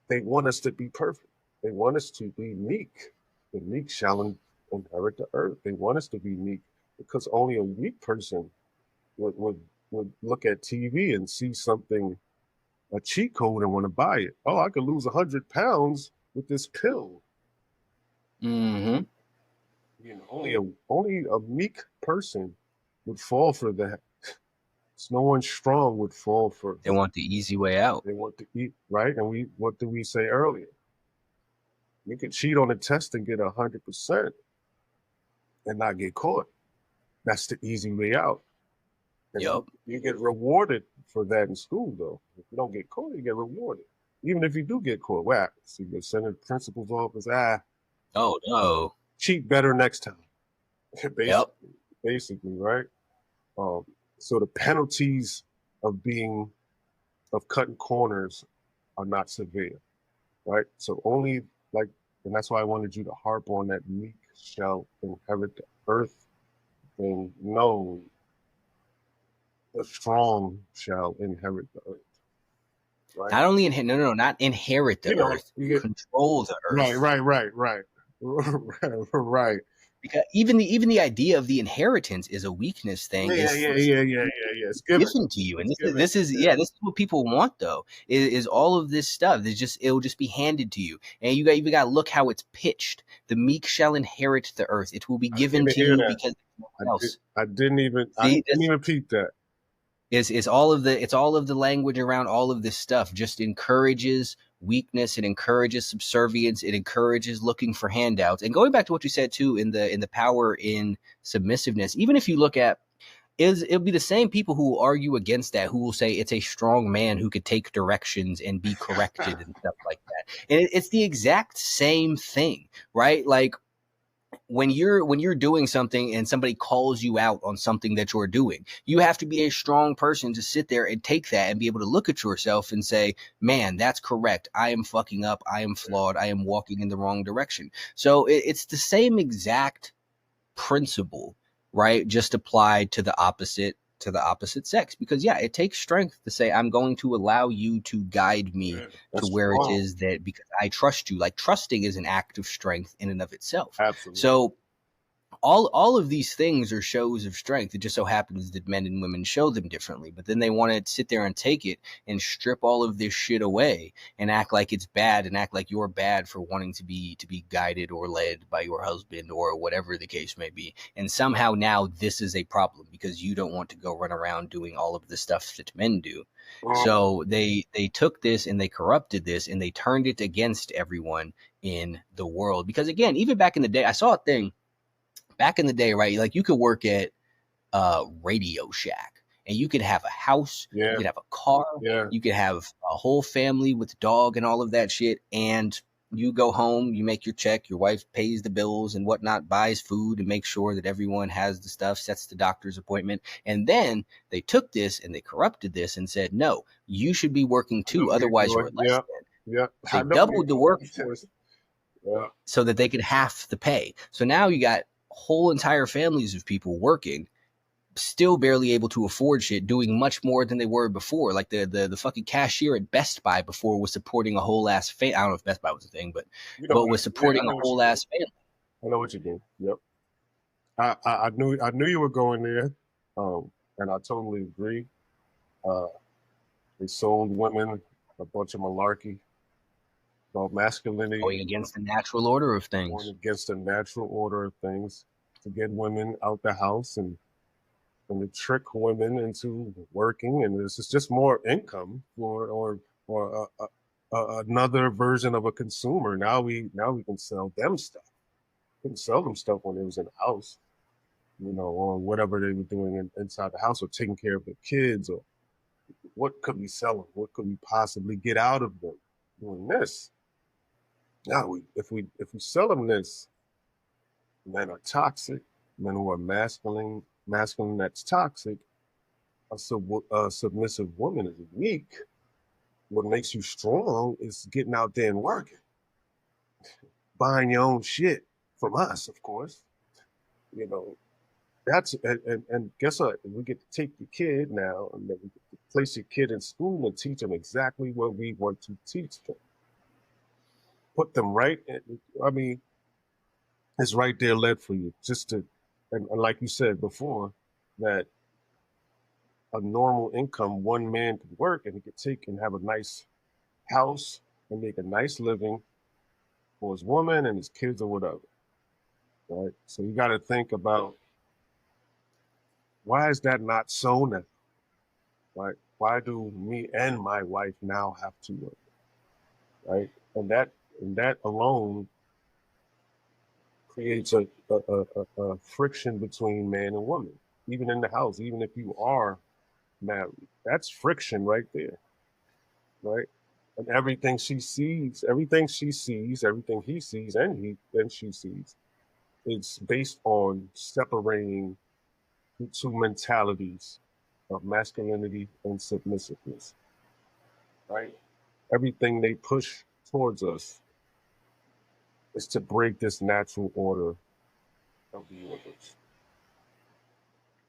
they want us to be perfect. They want us to be meek. The meek shall inherit the earth. They want us to be meek because only a weak person would look at TV and see something, a cheat code, and want to buy it. Oh, I could lose 100 pounds with this pill. Mm-hmm. Only a meek person would fall for that. So no one strong would fall for. They want the easy way out. They want to eat right, and what did we say earlier? You can cheat on a test and get 100% and not get caught. That's the easy way out. And Yep. you get rewarded for that in school, though. If you don't get caught, you get rewarded. Even if you do get caught, what happens? So you get sent to the principal's office. Oh no. Cheat better next time. Yep. Basically, right? So the penalties of cutting corners are not severe, right? So only and that's why I wanted you to harp on that meek shall inherit the earth, and no, the strong shall inherit the earth. Right? Not only not inherit the earth, control the earth. Right. Right. Because even the idea of the inheritance is a weakness thing. Yeah. It's given to you, and this is what people want, though. Is all of this stuff? It'll just be handed to you, and you got to look how it's pitched. The meek shall inherit the earth; it will be given to you because I didn't even peep that. It's all of the language around all of this stuff just encourages weakness, it encourages subservience, it encourages looking for handouts. And going back to what you said too in the power in submissiveness, even if you look at it'll be the same people who will argue against that, who will say it's a strong man who could take directions and be corrected and stuff like that. And it's the exact same thing, right? Like when you're doing something and somebody calls you out on something that you're doing, you have to be a strong person to sit there and take that and be able to look at yourself and say, man, that's correct. I am fucking up. I am flawed. I am walking in the wrong direction. So it's the same exact principle, right? Just applied to the opposite sex, because it takes strength to say, I'm going to allow you to guide me to where it is that, because I trust you. Like, trusting is an act of strength in and of itself. Absolutely. So all of these things are shows of strength. It just so happens that men and women show them differently. But then they want to sit there and take it and strip all of this shit away and act like it's bad and act like you're bad for wanting to be guided or led by your husband or whatever the case may be. And somehow now this is a problem because you don't want to go run around doing all of the stuff that men do. So they took this and they corrupted this and they turned it against everyone in the world. Because again, even back in the day, I saw a thing back in the day, right? Like you could work at Radio Shack and you could have a house, you could have a car, you could have a whole family with a dog and all of that shit. And you go home, you make your check, your wife pays the bills and whatnot, buys food and makes sure that everyone has the stuff, sets the doctor's appointment. And then they took this and they corrupted this and said, no, you should be working too. Otherwise you're less than. They doubled the workforce so that they could half the pay. So now you got whole entire families of people working, still barely able to afford shit, doing much more than they were before. Like the fucking cashier at Best Buy before was supporting a whole ass family. I don't know if Best Buy was a thing, but was supporting a whole ass family. I know what you mean. Yep. I knew you were going there, and I totally agree. They sold women a bunch of malarkey about masculinity, going against the natural order of things, to get women out the house and to trick women into working, and this is just more income or another version of a consumer. Now we can sell them stuff. We can sell them stuff when it was in the house, or whatever they were doing inside the house, or taking care of the kids, or what could we sell them? What could we possibly get out of them doing this? Now, if we sell them this, men are toxic. Men who are masculine that's toxic. A submissive woman is weak. What makes you strong is getting out there and working, buying your own shit from us, of course. That's and guess what? We get to take your kid now, and then we get to place your kid in school and teach them exactly what we want to teach them. Put them right. I mean, it's right there led for you, just to, and like you said before, that a normal income, one man could work and he could take and have a nice house and make a nice living for his woman and his kids or whatever. Right? So you got to think about, why is that not so now? Right? Why do me and my wife now have to work? Right? And that alone creates a friction between man and woman, even in the house, even if you are married. That's friction right there, right? And everything he sees, everything she sees, everything he sees, and she sees, it's based on separating the two mentalities of masculinity and submissiveness, right? Everything they push towards us is to break this natural order of the universe.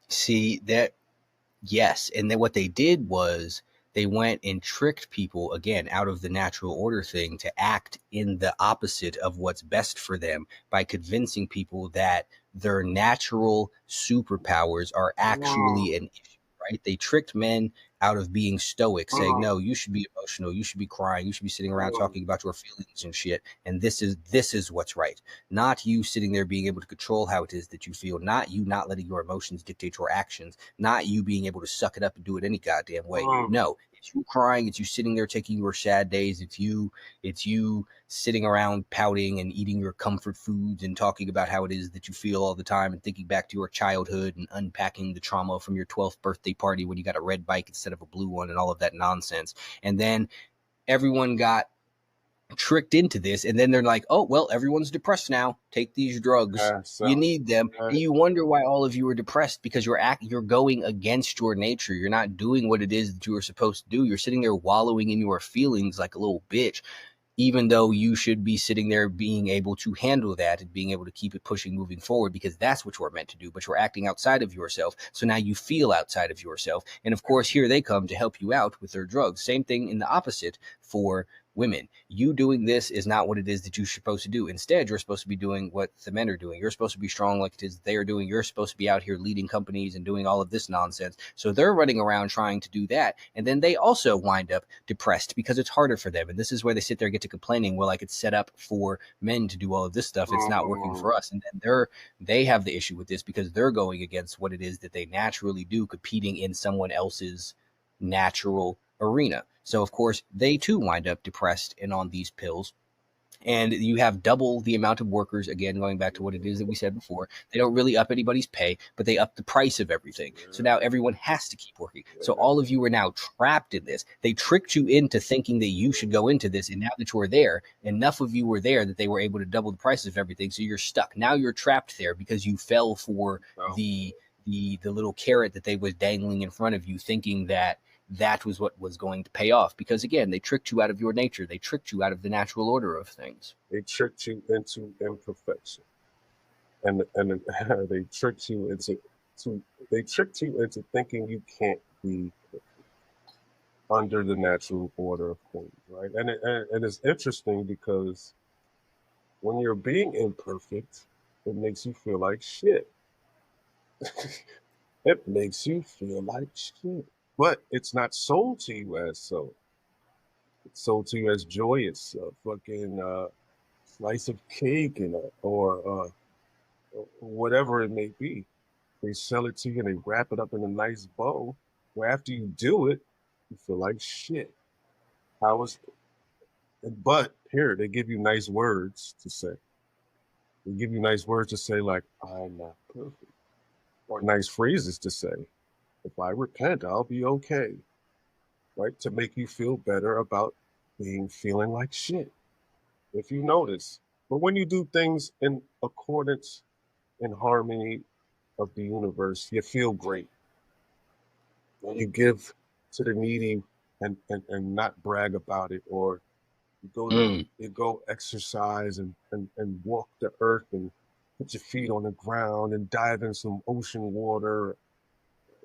See that? Yes. And then what they did was they went and tricked people again out of the natural order thing to act in the opposite of what's best for them by convincing people that their natural superpowers are actually an issue. Right? They tricked men out of being stoic, saying, no, you should be emotional, you should be crying, you should be sitting around talking about your feelings and shit, and this is what's right. Not you sitting there being able to control how it is that you feel, not you not letting your emotions dictate your actions, not you being able to suck it up and do it any goddamn way. No, it's you crying, it's you sitting there taking your sad days, it's you sitting around pouting and eating your comfort foods and talking about how it is that you feel all the time and thinking back to your childhood and unpacking the trauma from your 12th birthday party when you got a red bike instead of a blue one and all of that nonsense. And then everyone got tricked into this, and then they're like, oh, well, everyone's depressed now, take these drugs, you need them. And you wonder why all of you are depressed, because you're going against your nature. You're not doing what it is that you are supposed to do. You're sitting there wallowing in your feelings like a little bitch, even though you should be sitting there being able to handle that and being able to keep it pushing, moving forward, because that's what you're meant to do. But you're acting outside of yourself. So now you feel outside of yourself. And of course, here they come to help you out with their drugs. Same thing in the opposite for women. You doing this is not what it is that you're supposed to do. Instead, you're supposed to be doing what the men are doing. You're supposed to be strong like it is they are doing. You're supposed to be out here leading companies and doing all of this nonsense. So they're running around trying to do that. And then they also wind up depressed because it's harder for them. And this is where they sit there and get to complaining, well, like it's set up for men to do all of this stuff. It's not working for us. And then they have the issue with this because they're going against what it is that they naturally do, competing in someone else's natural arena. So of course they too wind up depressed and on these pills. And you have double the amount of workers, again, going back to what it is that we said before. They don't really up anybody's pay, but they up the price of everything. So now everyone has to keep working. So all of you are now trapped in this. They tricked you into thinking that you should go into this. And now that you're there, enough of you were there that they were able to double the price of everything. So you're stuck. Now you're trapped there because you fell for the little carrot that they was dangling in front of you, thinking that was what was going to pay off. Because again, they tricked you out of your nature. They tricked you out of the natural order of things. They tricked you into imperfection, and they tricked you into thinking you can't be under the natural order of things, right? And it's interesting because when you're being imperfect, it makes you feel like shit. It makes you feel like shit. But it's not sold to you as so. It's sold to you as joy. It's a fucking slice of cake or whatever it may be. They sell it to you and they wrap it up in a nice bow. Where after you do it, you feel like shit. How is? But here they give you nice words to say. They give you nice words to say like "I'm not perfect," or nice phrases to say. If I repent, I'll be okay. Right? To make you feel better about feeling like shit. If you notice. But when you do things in accordance, in harmony of the universe, you feel great. When you give to the needy and not brag about it, or you go exercise and walk the earth and put your feet on the ground and dive in some ocean water,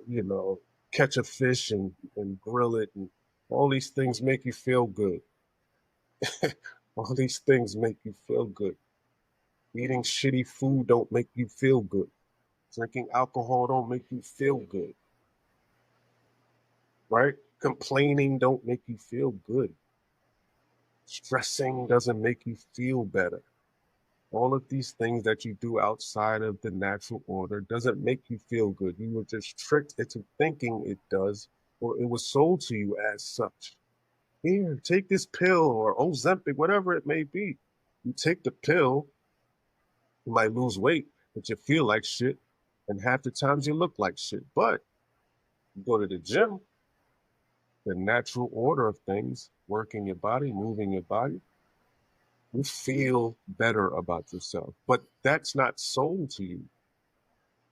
you know, catch a fish and grill it, and all these things make you feel good. All these things make you feel good. Eating shitty food don't make you feel good. Drinking alcohol don't make you feel good. Right? Complaining don't make you feel good. Stressing doesn't make you feel better. All of these things that you do outside of the natural order doesn't make you feel good. You were just tricked into thinking it does, or it was sold to you as such. Here, take this pill or Ozempic, whatever it may be. You take the pill, you might lose weight, but you feel like shit. And half the times you look like shit. But you go to the gym, the natural order of things, working your body, moving your body, you feel better about yourself. But that's not sold to you.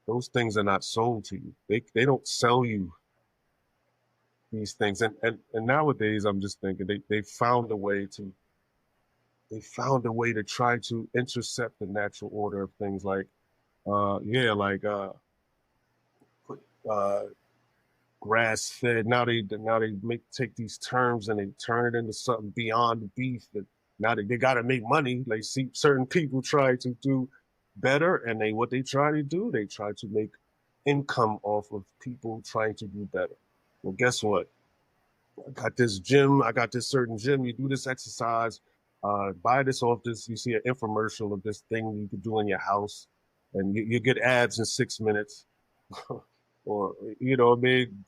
Those things are not sold to you. They don't sell you these things. And nowadays I'm just thinking they found a way to try to intercept the natural order of things like put grass fed. Now they take these terms and they turn it into something beyond beef. And now they got to make money. They see certain people try to do better, and what they try to do, they try to make income off of people trying to do better. Well, guess what? I got this gym. I got this certain gym. You do this exercise. Buy this off this. You see an infomercial of this thing you could do in your house, and you get abs in 6 minutes. Or I mean,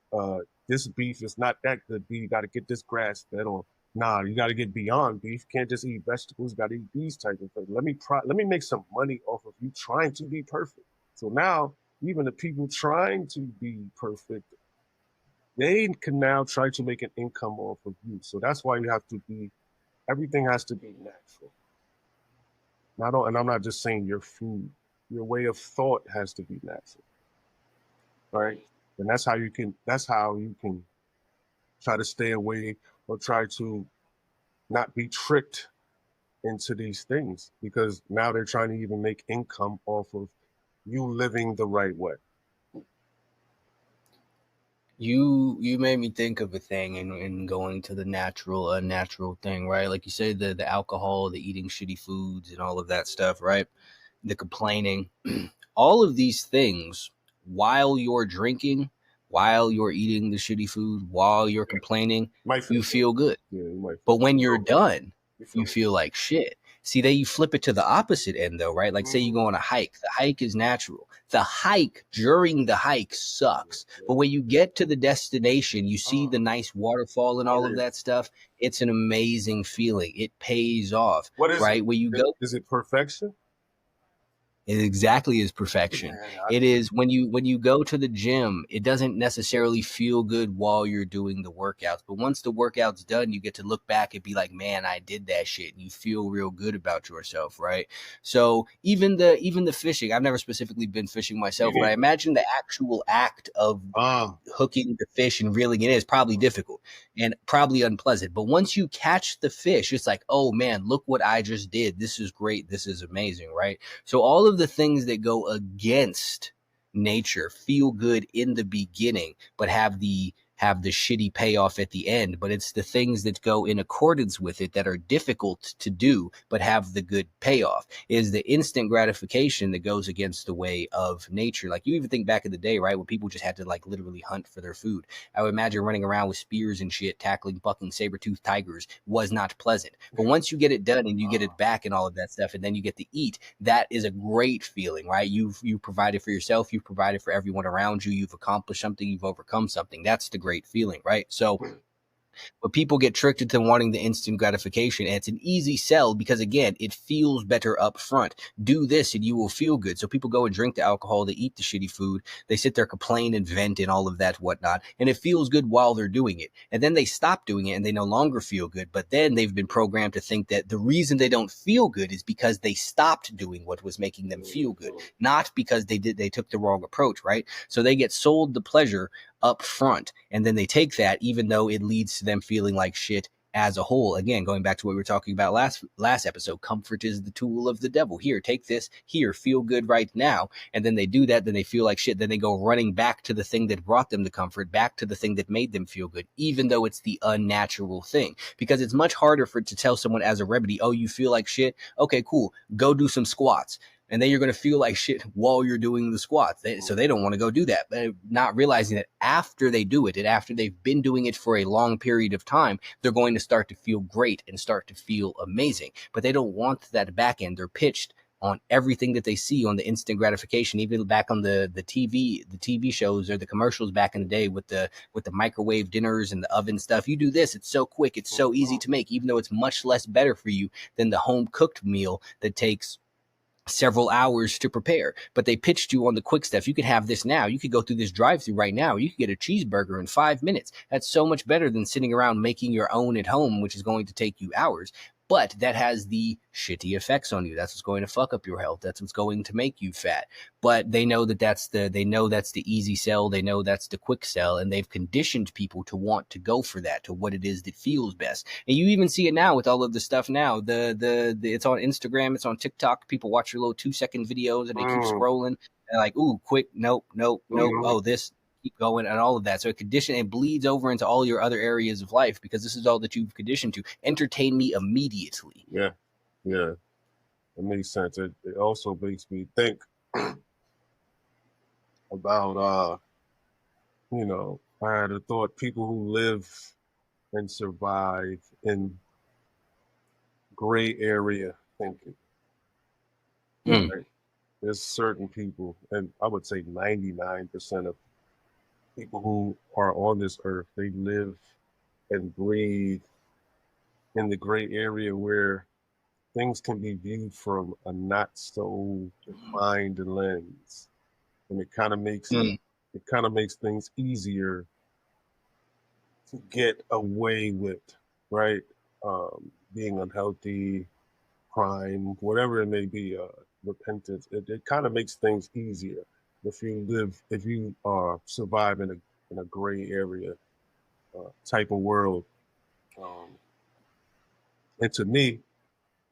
this beef is not that good. You got to get this grass fed, or nah, you got to get beyond beef. You can't just eat vegetables. You got to eat these type of things. Let me make some money off of you trying to be perfect. So now even the people trying to be perfect, they can now try to make an income off of you. So that's why you have to be. Everything has to be natural. And I'm not just saying your food. Your way of thought has to be natural, right? And that's how you can try to stay away or try to not be tricked into these things, because now they're trying to even make income off of you living the right way. You made me think of a thing in going to the natural, unnatural thing, right? Like you say, the alcohol, the eating shitty foods, and all of that stuff, right? The complaining, all of these things, while you're drinking, while you're eating the shitty food, while you're complaining, Might feel you good. feel good. Yeah, you might But feel when you're good. done, You feel you feel like shit. See, then you flip it to the opposite end though, right? Like say you go on a hike. The hike is natural. The hike during the hike sucks. But when you get to the destination, you see the nice waterfall and all of that stuff. It's an amazing feeling. It pays off, What is it? right? When you go, Is it perfection? it exactly is perfection. Man, It is when you go to the gym, it doesn't necessarily feel good while you're doing the workouts. But once the workout's done, you get to look back and be like, man, I did that shit. And you feel real good about yourself, right? So even the fishing, I've never specifically been fishing me myself, but I neither. imagine the actual act of Um, hooking the fish and reeling it in is probably difficult and probably unpleasant. But once you catch the fish, it's like, oh man, look what I just did. This is great. This is amazing, right? So all of the things that go against nature feel good in the beginning, but have the shitty payoff at the end. But it's the things that go in accordance with it that are difficult to do, but have the good payoff. Is the instant gratification that goes against the way of nature. Like you even think back in the day, right, when people just had to like literally hunt for their food. I would imagine running around with spears and shit, tackling fucking saber-toothed tigers was not pleasant. But once you get it done and you get it back and all of that stuff, and then you get to eat, that is a great feeling, right? You've provided for yourself, you've provided for everyone around you, you've accomplished something, you've overcome something. That's the great feeling, right? So but people get tricked into wanting the instant gratification, and it's an easy sell because again, it feels better up front. Do this and you will feel good. So people go and drink the alcohol, they eat the shitty food, they sit there, complain and vent and all of that whatnot, and it feels good while they're doing it. And then they stop doing it and they no longer feel good. But then they've been programmed to think that the reason they don't feel good is because they stopped doing what was making them feel good, not because they took the wrong approach, right? So they get sold the pleasure up front, and then they take that even though it leads to them feeling like shit as a whole. Again, going back to what we were talking about last episode, comfort is the tool of the devil. Here, take this, here, feel good right now. And then they do that, then they feel like shit, then they go running back to the thing that brought them the comfort, back to the thing that made them feel good, even though it's the unnatural thing. Because it's much harder to tell someone as a remedy, oh, you feel like shit, okay, cool, go do some squats, and then you're going to feel like shit while you're doing the squats. So they don't want to go do that, but not realizing that after they do it and after they've been doing it for a long period of time, they're going to start to feel great and start to feel amazing. But they don't want that back end. They're pitched on everything that they see on the instant gratification, even back on the TV shows or the commercials back in the day with the microwave dinners and the oven stuff. You do this, it's so quick, it's so easy to make, even though it's much less better for you than the home cooked meal that takes several hours to prepare. But they pitched you on the quick stuff. You could have this now. You could go through this drive-through right now. You could get a cheeseburger in 5 minutes. That's so much better than sitting around making your own at home, which is going to take you hours. But that has the shitty effects on you. That's what's going to fuck up your health. That's what's going to make you fat. But they know that's the easy sell. They know that's the quick sell, and they've conditioned people to want to go for that, to what it is that feels best. And you even see it now with all of the stuff now. The it's on Instagram, it's on TikTok. People watch your little 2-second videos and they keep scrolling. They're like, ooh, quick, nope. Oh, this, keep going, and all of that. So it bleeds over into all your other areas of life because this is all that you've conditioned to. Entertain me immediately. Yeah, yeah, it makes sense. It also makes me think about I had a thought people who live and survive in gray area thinking. Mm. Right? There's certain people, and I would say 99% of people who are on this earth, they live and breathe in the gray area where things can be viewed from a not so defined lens. And Mm. it kind of makes things easier to get away with, right? Being unhealthy, crime, whatever it may be, repentance. It kind of makes things easier if you survive in a gray area type of world. Um, and to me,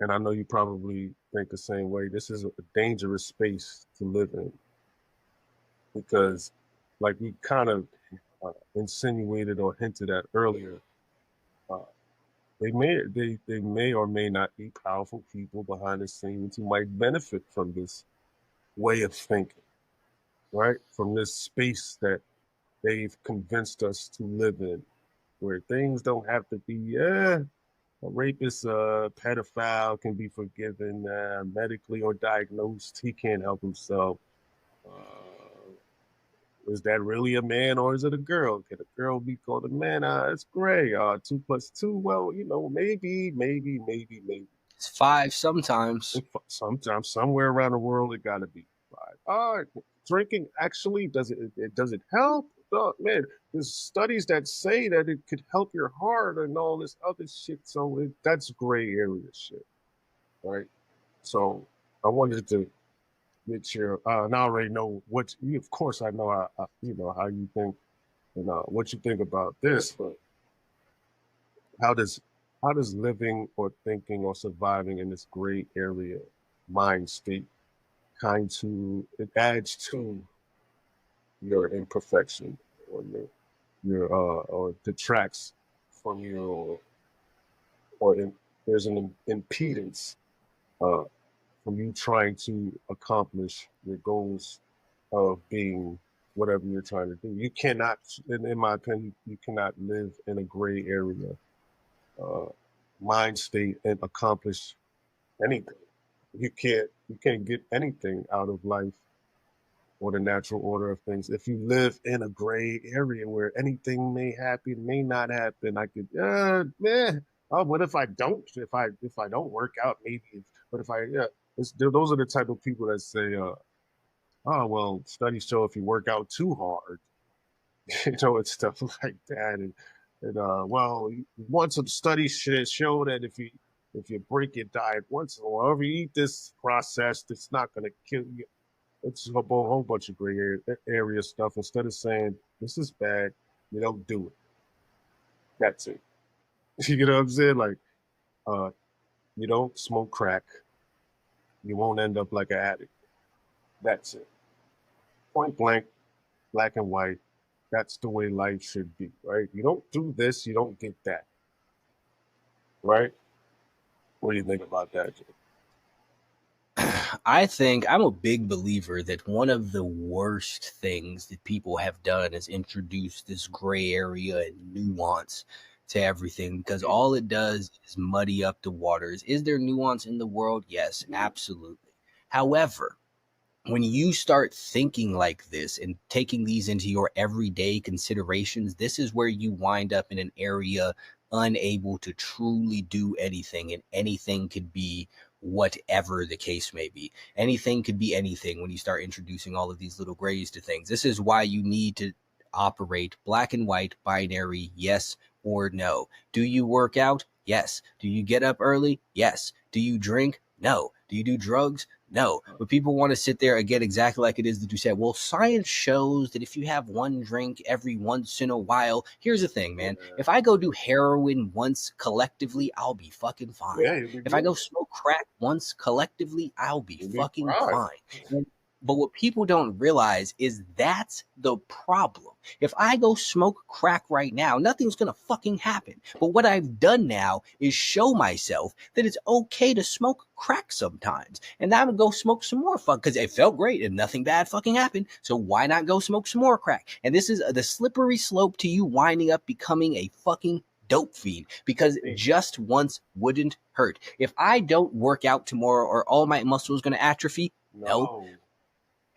and I know you probably think the same way, this is a dangerous space to live in because, like we kind of insinuated or hinted at earlier, uh, they may or may not be powerful people behind the scenes who might benefit from this way of thinking, right? From this space that they've convinced us to live in, where things don't have to be, a rapist, pedophile can be forgiven medically or diagnosed. He can't help himself. Uh, is that really a man or is it a girl? Can a girl be called a man? It's gray. Two plus two. Well, maybe. It's five sometimes. Sometimes, somewhere around the world, it got to be five. Drinking actually does it help? Oh, man, there's studies that say that it could help your heart and all this other shit. So that's gray area shit, right? So I wanted to get your. And I already know what. Of course, I know. You know how you think and what you think about this, but how does living or thinking or surviving in this gray area mind state kind to it adds to your imperfection or your or detracts from your there's an impedance uh, from you trying to accomplish your goals of being whatever you're trying to do. You cannot, in my opinion, you cannot live in a gray area uh, mind state and accomplish anything. You can't get anything out of life or the natural order of things if you live in a gray area where anything may happen, may not happen. I could, man. Oh, what if I don't? If I don't work out, maybe. But if I, yeah, those are the type of people that say, oh well, studies show if you work out too hard, you know, and stuff like that. And well, once a study show that if you break your diet once in a while, if you eat this processed, it's not going to kill you. It's a whole bunch of gray area stuff. Instead of saying this is bad, you don't do it. That's it. You know what I'm saying? Like, uh, you don't smoke crack, you won't end up like an addict. That's it. Point blank, black and white. That's the way life should be, right? You don't do this, you don't get that, right? What do you think about that, Jay? I think I'm a big believer that one of the worst things that people have done is introduce this gray area and nuance to everything because all it does is muddy up the waters. Is there nuance in the world? Yes, absolutely. However, when you start thinking like this and taking these into your everyday considerations, this is where you wind up in an area unable to truly do anything, and anything could be whatever the case may be. Anything could be anything when you start introducing all of these little grays to things. This is why you need to operate black and white, binary, yes or no. Do you work out? Yes. Do you get up early? Yes. Do you drink? No. Do you do drugs? No. But people want to sit there again exactly like it is that you said. Well, science shows that if you have one drink every once in a while, here's the thing, man. If I go do heroin once collectively, I'll be fucking fine. Yeah, if I go smoke crack once collectively, I'll be fucking fine. But what people don't realize is that's the problem. If I go smoke crack right now, nothing's going to fucking happen. But what I've done now is show myself that it's okay to smoke crack sometimes. And I'm going to go smoke some more fuck because it felt great and nothing bad fucking happened. So why not go smoke some more crack? And this is the slippery slope to you winding up becoming a fucking dope fiend because just once wouldn't hurt. If I don't work out tomorrow, are all my muscles going to atrophy? No.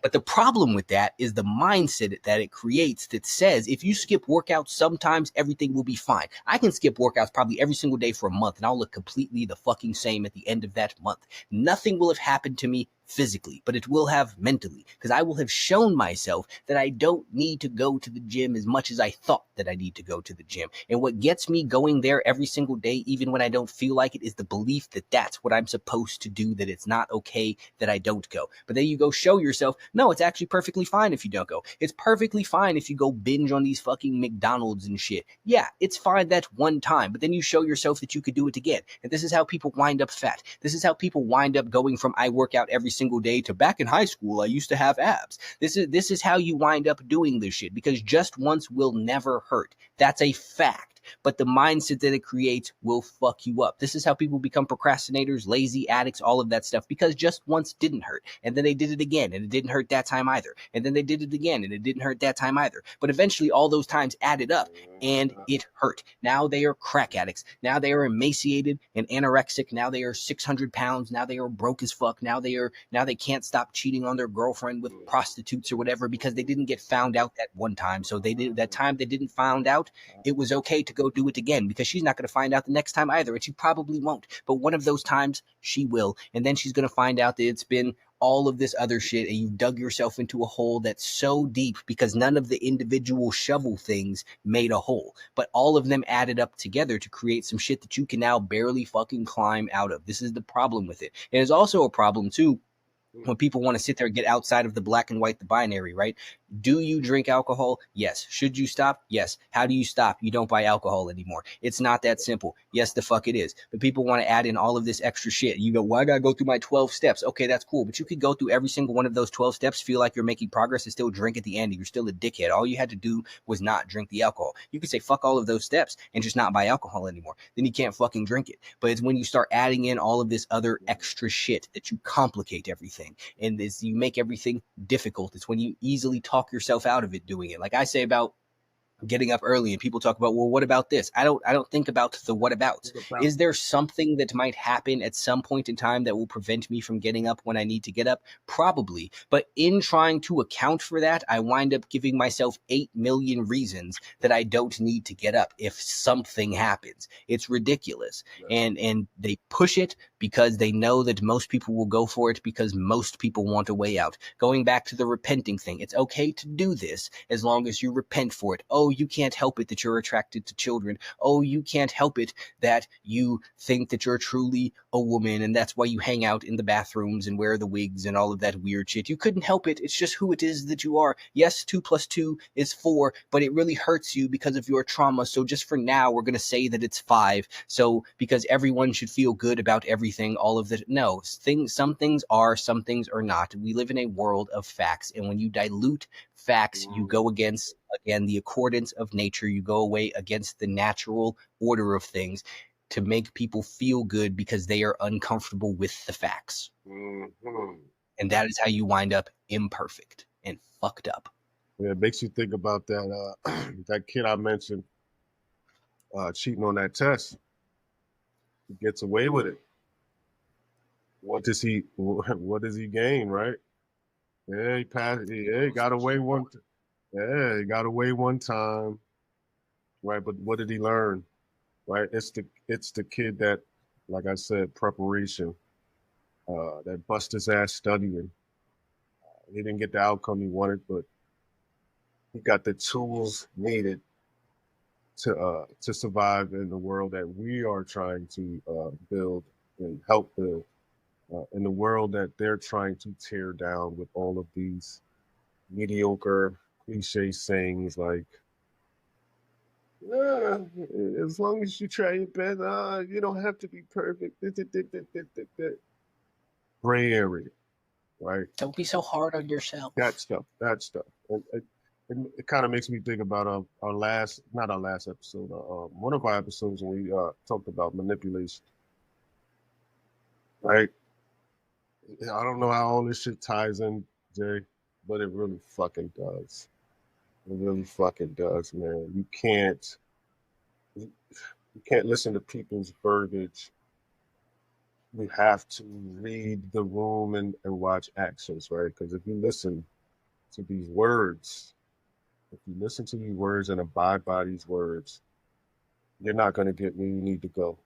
But the problem with that is the mindset that it creates that says if you skip workouts, sometimes everything will be fine. I can skip workouts probably every single day for a month and I'll look completely the fucking same at the end of that month. Nothing will have happened to me physically, but it will have mentally because I will have shown myself that I don't need to go to the gym as much as I thought that I need to go to the gym. And what gets me going there every single day, even when I don't feel like it, is the belief that that's what I'm supposed to do, that it's not okay that I don't go. But then you go show yourself, no, it's actually perfectly fine if you don't go. It's perfectly fine if you go binge on these fucking McDonald's and shit. Yeah, it's fine that one time, but then you show yourself that you could do it again. And this is how people wind up fat. This is how people wind up going from I work out every single day to back in high school, I used to have abs. This is how you wind up doing this shit, because just once will never hurt. That's a fact. But the mindset that it creates will fuck you up. This is how people become procrastinators, lazy, addicts, all of that stuff, because just once didn't hurt. And then they did it again, and it didn't hurt that time either. And then they did it again, and it didn't hurt that time either. But eventually, all those times added up, and it hurt. Now they are crack addicts. Now they are emaciated and anorexic. Now they are 600 pounds. Now they are broke as fuck. Now they can't stop cheating on their girlfriend with prostitutes or whatever, because they didn't get found out that one time. So that time they didn't found out, it was okay to go do it again, because she's not going to find out the next time either, and she probably won't. But one of those times she will, and then she's going to find out that it's been all of this other shit, and you've dug yourself into a hole that's so deep because none of the individual shovel things made a hole, but all of them added up together to create some shit that you can now barely fucking climb out of. This is the problem with it. And it's also a problem too when people want to sit there and get outside of the black and white, the binary, right? Do you drink alcohol? Yes. Should you stop? Yes. How do you stop? You don't buy alcohol anymore. It's not that simple. Yes, the fuck it is. But people want to add in all of this extra shit. You go, well, I got to go through my 12 steps. Okay, that's cool. But you could go through every single one of those 12 steps, feel like you're making progress, and still drink at the end. And you're still a dickhead. All you had to do was not drink the alcohol. You could say, fuck all of those steps and just not buy alcohol anymore. Then you can't fucking drink it. But it's when you start adding in all of this other extra shit that you complicate everything. And this, you make everything difficult. It's when you easily talk yourself out of it doing it. Like I say about getting up early, and people talk about, well, what about this? I don't think about the what abouts. Is there something that might happen at some point in time that will prevent me from getting up when I need to get up? Probably. But in trying to account for that, I wind up giving myself 8 million reasons that I don't need to get up if something happens. It's ridiculous. And they push it because they know that most people will go for it, because most people want a way out. Going back to the repenting thing, it's okay to do this as long as you repent for it. Oh, you can't help it that you're attracted to children. Oh, you can't help it that you think that you're truly a woman, and that's why you hang out in the bathrooms and wear the wigs and all of that weird shit. You couldn't help it. It's just who it is that you are. Yes, 2 + 2 is 4, but it really hurts you because of your trauma. So just for now, we're going to say that it's 5. So because everyone should feel good about everything, all of that. No, some things are, some things are not. We live in a world of facts, and when you dilute facts, you go against, again, the accordance of nature. You go away against the natural order of things to make people feel good because they are uncomfortable with the facts. Mm-hmm. And that is how you wind up imperfect and fucked up. Yeah, it makes you think about that that kid I mentioned cheating on that test. He gets away with it. What does he gain, right? Yeah, he passed. Yeah, he got away one. Yeah, he got away one time, right? But what did he learn? Right? It's the kid that, like I said, preparation. That bust his ass studying. He didn't get the outcome he wanted, but he got the tools needed to survive in the world that we are trying to build and help build. In the world that they're trying to tear down with all of these mediocre cliche sayings like, as long as you try your best, you don't have to be perfect. Gray area, right? Don't be so hard on yourself. That stuff. And it kind of makes me think about not our last episode, one of our episodes when we talked about manipulation, right? I don't know how all this shit ties in, Jay, but it really fucking does. It really fucking does, man. You can't listen to people's verbiage. You have to read the room and watch actions, right? Because if you listen to these words, and abide by these words, you're not going to get where you need to go,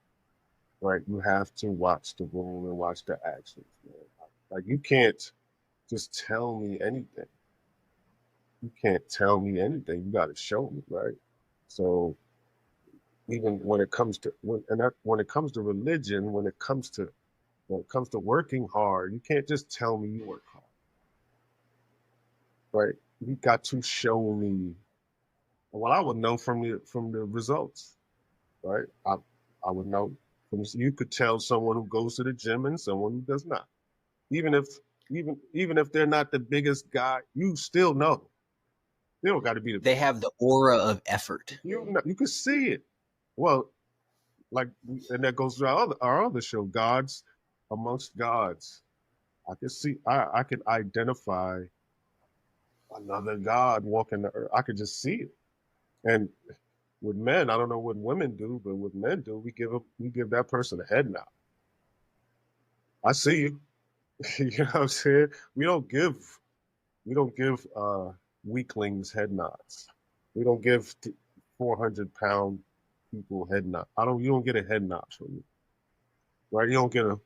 right? You have to watch the room and watch the actions, man. Like, you can't just tell me anything. You can't tell me anything. You got to show me, right? So even when it comes to when it comes to religion, when it comes to working hard, you can't just tell me you work hard, right? You got to show me. Well, I would know from the results, right? I would know from, you could tell someone who goes to the gym and someone who does not, even if Even if they're not the biggest guy, you still know. They don't got to be the They biggest. have the aura of effort. You can see it. Well, like, and that goes to our other show, Gods Amongst Gods. I can see, I can identify another God walking the earth. I could just see it. And with men, I don't know what women do, but with men do, we give that person a head nod. I see you. You know what I'm saying? We don't give weaklings head nods. We don't give 400-pound people head nod. You don't get a head nod from me. Right? You don't get a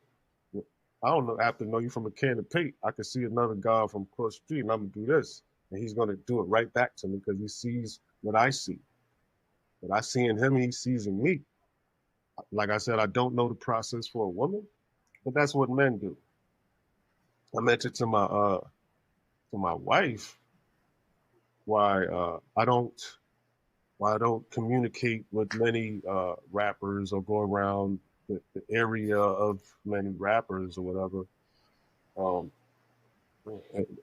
I don't know, after know you from a can of paint, I can see another guy from across the street and I'm gonna do this. And he's gonna do it right back to me because he sees what I see. What I see in him, he sees in me. Like I said, I don't know the process for a woman, but that's what men do. I mentioned to my wife why I don't communicate with many rappers or go around the area of many rappers or whatever. Um,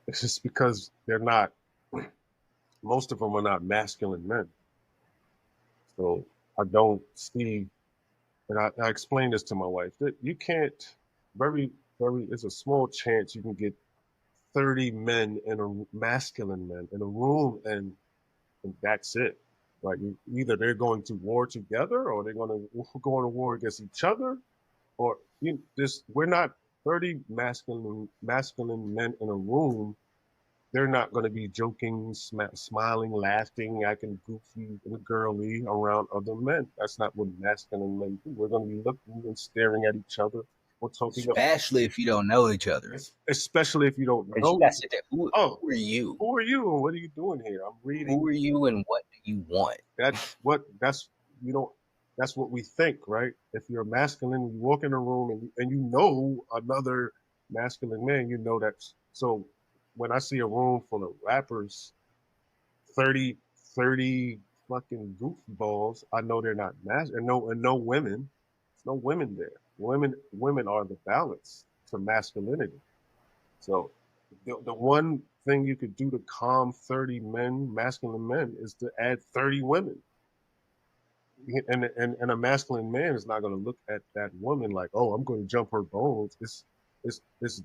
it's just because they're not. Most of them are not masculine men. So I don't see, and I explained this to my wife that you can't. Very. It's a small chance you can get 30 men in a masculine men in a room, and that's it. Like, either they're going to war together or they're going to go on a war against each other, or this we're not 30 masculine men in a room. They're not going to be joking, smiling, laughing, acting goofy and girly around other men. That's not what masculine men do. We're going to be looking and staring at each other. We're talking about, Especially if you don't know each other. especially if you don't Because you know. got to sit there. Who Oh, are you? who are you and what are you doing here? I'm Who reading. are you and what do you want? That's you don't that's what we think, right? If you're masculine, you walk in a room and you know another masculine man, you know that's so when I see a room full of rappers, 30 fucking goofballs, I know they're not and no women. There's no women there. Women are the balance to masculinity. So the one thing you could do to calm 30 men, masculine men, is to add 30 women. And a masculine man is not going to look at that woman like, oh, I'm going to jump her bones. It's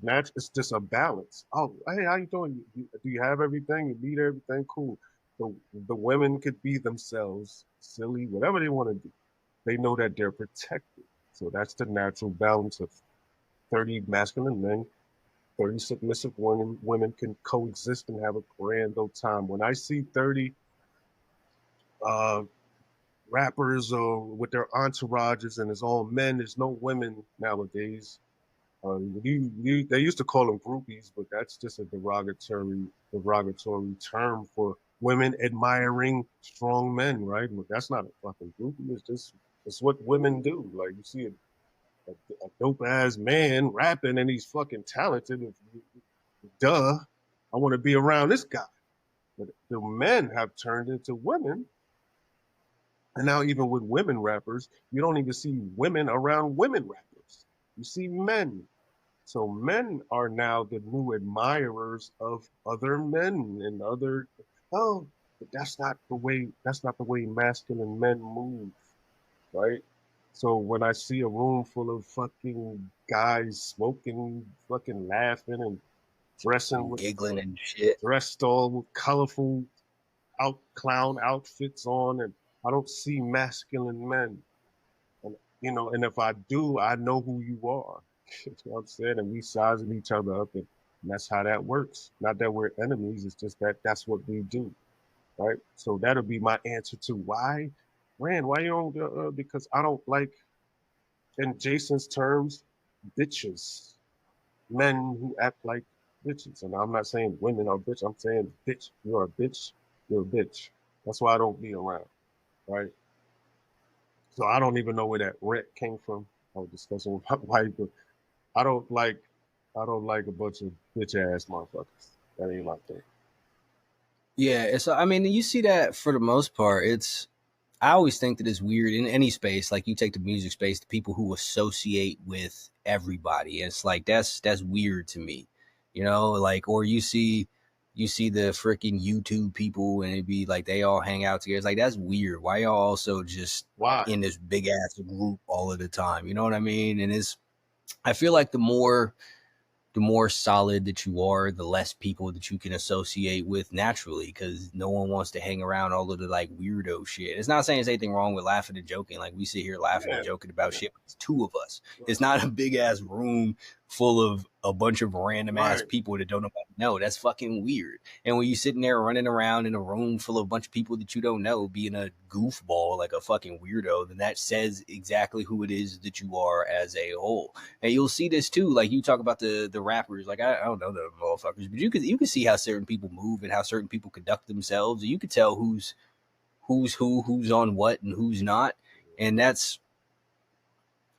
natural. It's just a balance. Oh, hey, how you doing? Do you have everything? You need everything? Cool. The women could be themselves, silly, whatever they want to do. They know that they're protected. So that's the natural balance of 30 masculine men, 30 submissive women. Women can coexist and have a grand old time. When I see 30 uh, rappers or with their entourages and it's all men. There's no women nowadays. They used to call them groupies, but that's just a derogatory term for women admiring strong men, right? But that's not a fucking groupie. It's what women do. Like, you see a dope ass man rapping and he's fucking talented. Duh, I want to be around this guy. But the men have turned into women. And now, even with women rappers, you don't even see women around women rappers. You see men. So men are now the new admirers of other men and other. Oh, but That's not the way masculine men move, right? So when I see a room full of fucking guys smoking, fucking laughing, and dressing with Giggling and shit. dressed all with colorful clown outfits on, and I don't see masculine men. And and if I do, I know who you are. You know what I'm saying? And we sizing each other up, and that's how that works. Not that we're enemies, it's just that that's what we do, right? So that'll be my answer to why, Rand, why you don't? Because I don't like, in Jason's terms, bitches, men who act like bitches. And I'm not saying women are bitch. I'm saying bitch. You're a bitch. You're a bitch. That's why I don't be around, right? So I don't even know where that rent came from. I was discussing with my wife, but I don't like I don't like a bunch of bitch ass motherfuckers. That ain't my thing. Yeah, so I mean, you see that for the most part. I always think that it's weird in any space. Like, you take the music space, the people who associate with everybody. It's like that's weird to me. You know, like, or you see the freaking YouTube people and it'd be like they all hang out together. It's like, that's weird. Why y'all also just Why? in this big ass group all of the time? You know what I mean? And I feel like the more solid that you are, the less people that you can associate with naturally, because no one wants to hang around all of the like weirdo shit. It's not saying there's anything wrong with laughing and joking. Like, we sit here laughing Yeah, and joking about yeah, shit, but it's two of us. It's right, not a big ass room full of a bunch of random ass right. people that don't nobody know. That's fucking weird. And when you sitting there running around in a room full of a bunch of people that you don't know, being a goofball like a fucking weirdo, then that says exactly who it is that you are as a whole. And you'll see this too. Like, you talk about the rappers. Like, I don't know the motherfuckers, but you can see how certain people move and how certain people conduct themselves. You can tell who's on what and who's not. And that's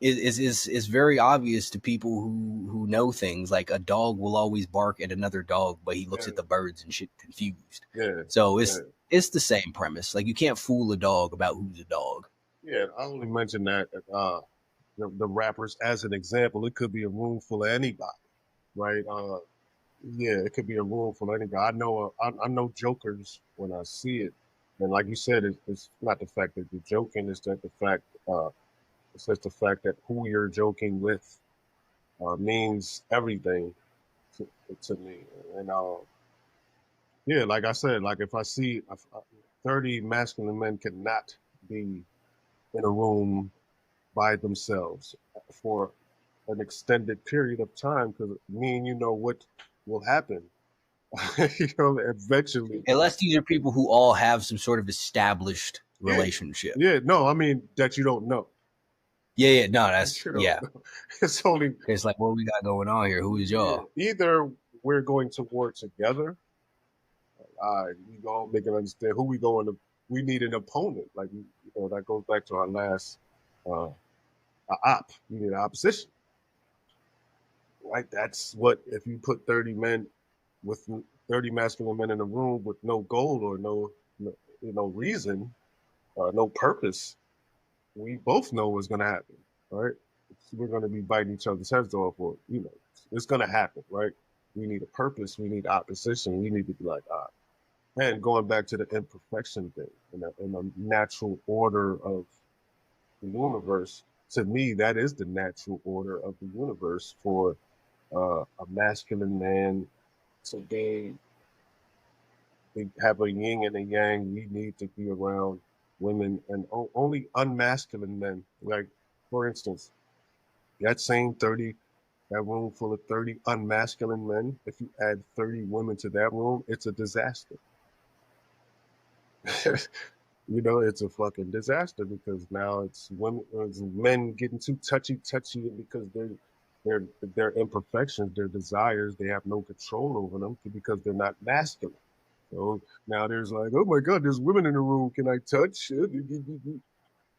is very obvious to people who know things. Like, a dog will always bark at another dog, but he looks Yeah, at the birds and shit confused. yeah, So yeah, it's the same premise. Like, you can't fool a dog about who's a dog. yeah. I only mentioned that the rappers as an example. It could be a room full of anybody, right? Yeah, it could be a room full of anybody. I know jokers when I see it, and like you said, it's not the fact that you're joking; it's that the fact it's just the fact that who you're joking with means everything to me. And yeah, like I said, like if I see 30 masculine men cannot be in a room by themselves for an extended period of time because me and you know what will happen. You know, eventually. Unless these are people who all have some sort of established Yeah, relationship. yeah. No, I mean that you don't know. Yeah, yeah, no, That that's you don't yeah. know. It's only It's like, what we got going on here? Who is yeah. y'all? Either we're going to war together. We go make it understand who we going to. We need an opponent. Like you know, that goes back to our last uh, op. You need an opposition, right? That's what if you put 30 men with 30 masculine men in a room with no goal or no reason, no purpose. We both know what's going to happen, right? We're going to be biting each other's heads off, or it's going to happen, right? We need a purpose. We need opposition. We need to be like, and going back to the imperfection thing in the natural order of the universe, to me, that is the natural order of the universe for a masculine man to be have a yin and a yang. We need to be around women and only unmasculine men. Like, for instance, that same 30, that room full of 30 unmasculine men, if you add 30 women to that room, it's a disaster. You know, it's a fucking disaster because now it's men getting too touchy because their imperfections, their desires, they have no control over them because they're not masculine. So now there's like, oh my god, there's women in the room. Can I touch?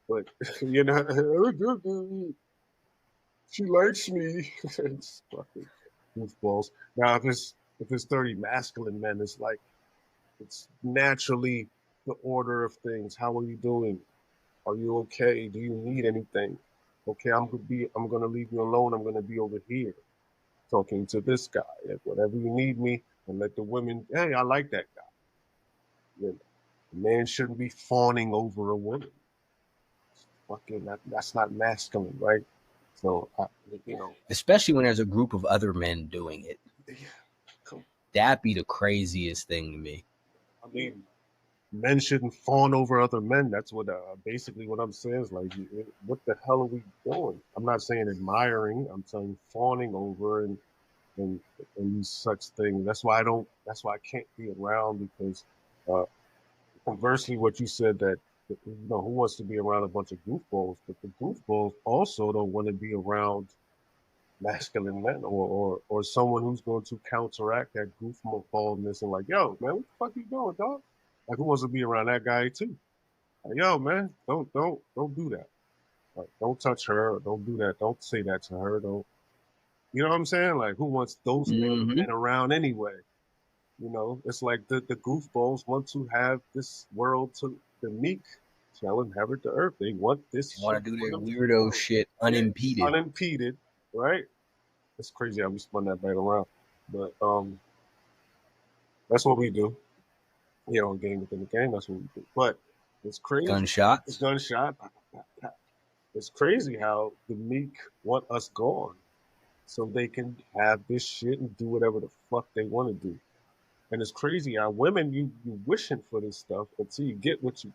But you know, she likes me. It's fucking goofballs. Now if it's 30 masculine men, it's like it's naturally the order of things. How are you doing? Are you okay? Do you need anything? Okay, I'm gonna leave you alone. I'm gonna be over here talking to this guy. If whatever you need me, and let the women, hey, I like that guy. You know, a man shouldn't be fawning over a woman. Fucking that's not masculine, right? So you know, Especially when there's a group of other men doing it. yeah, come, That'd be the craziest thing to me. I mean, men shouldn't fawn over other men. That's what basically what I'm saying is like, what the hell are we doing? I'm not saying admiring. I'm saying fawning over and and such things. That's why I don't. That's why I can't be around because uh, conversely, what you said that who wants to be around a bunch of goofballs, but the goofballs also don't want to be around masculine men or someone who's going to counteract that goofballness and like, yo, man, what the fuck you doing, dog? Like, who wants to be around that guy too? Like, yo, man, don't do that. Like, don't touch her. Don't do that. Don't say that to her. Don't. You know what I'm saying? Like, who wants those Mm-hmm. men around anyway? You know, it's like the goofballs want to have this world to the meek shall inherit the earth. They want this They want shit to do for their weirdo themselves. shit Yeah, unimpeded. unimpeded, right? It's crazy how we spun that back around. But that's what we do. Game within the game. That's what we do. But it's crazy. It's Gunshots. gunshot. It's crazy how the meek want us gone so they can have this shit and do whatever the fuck they want to do. And it's crazy how women you wishing for this stuff until you get what you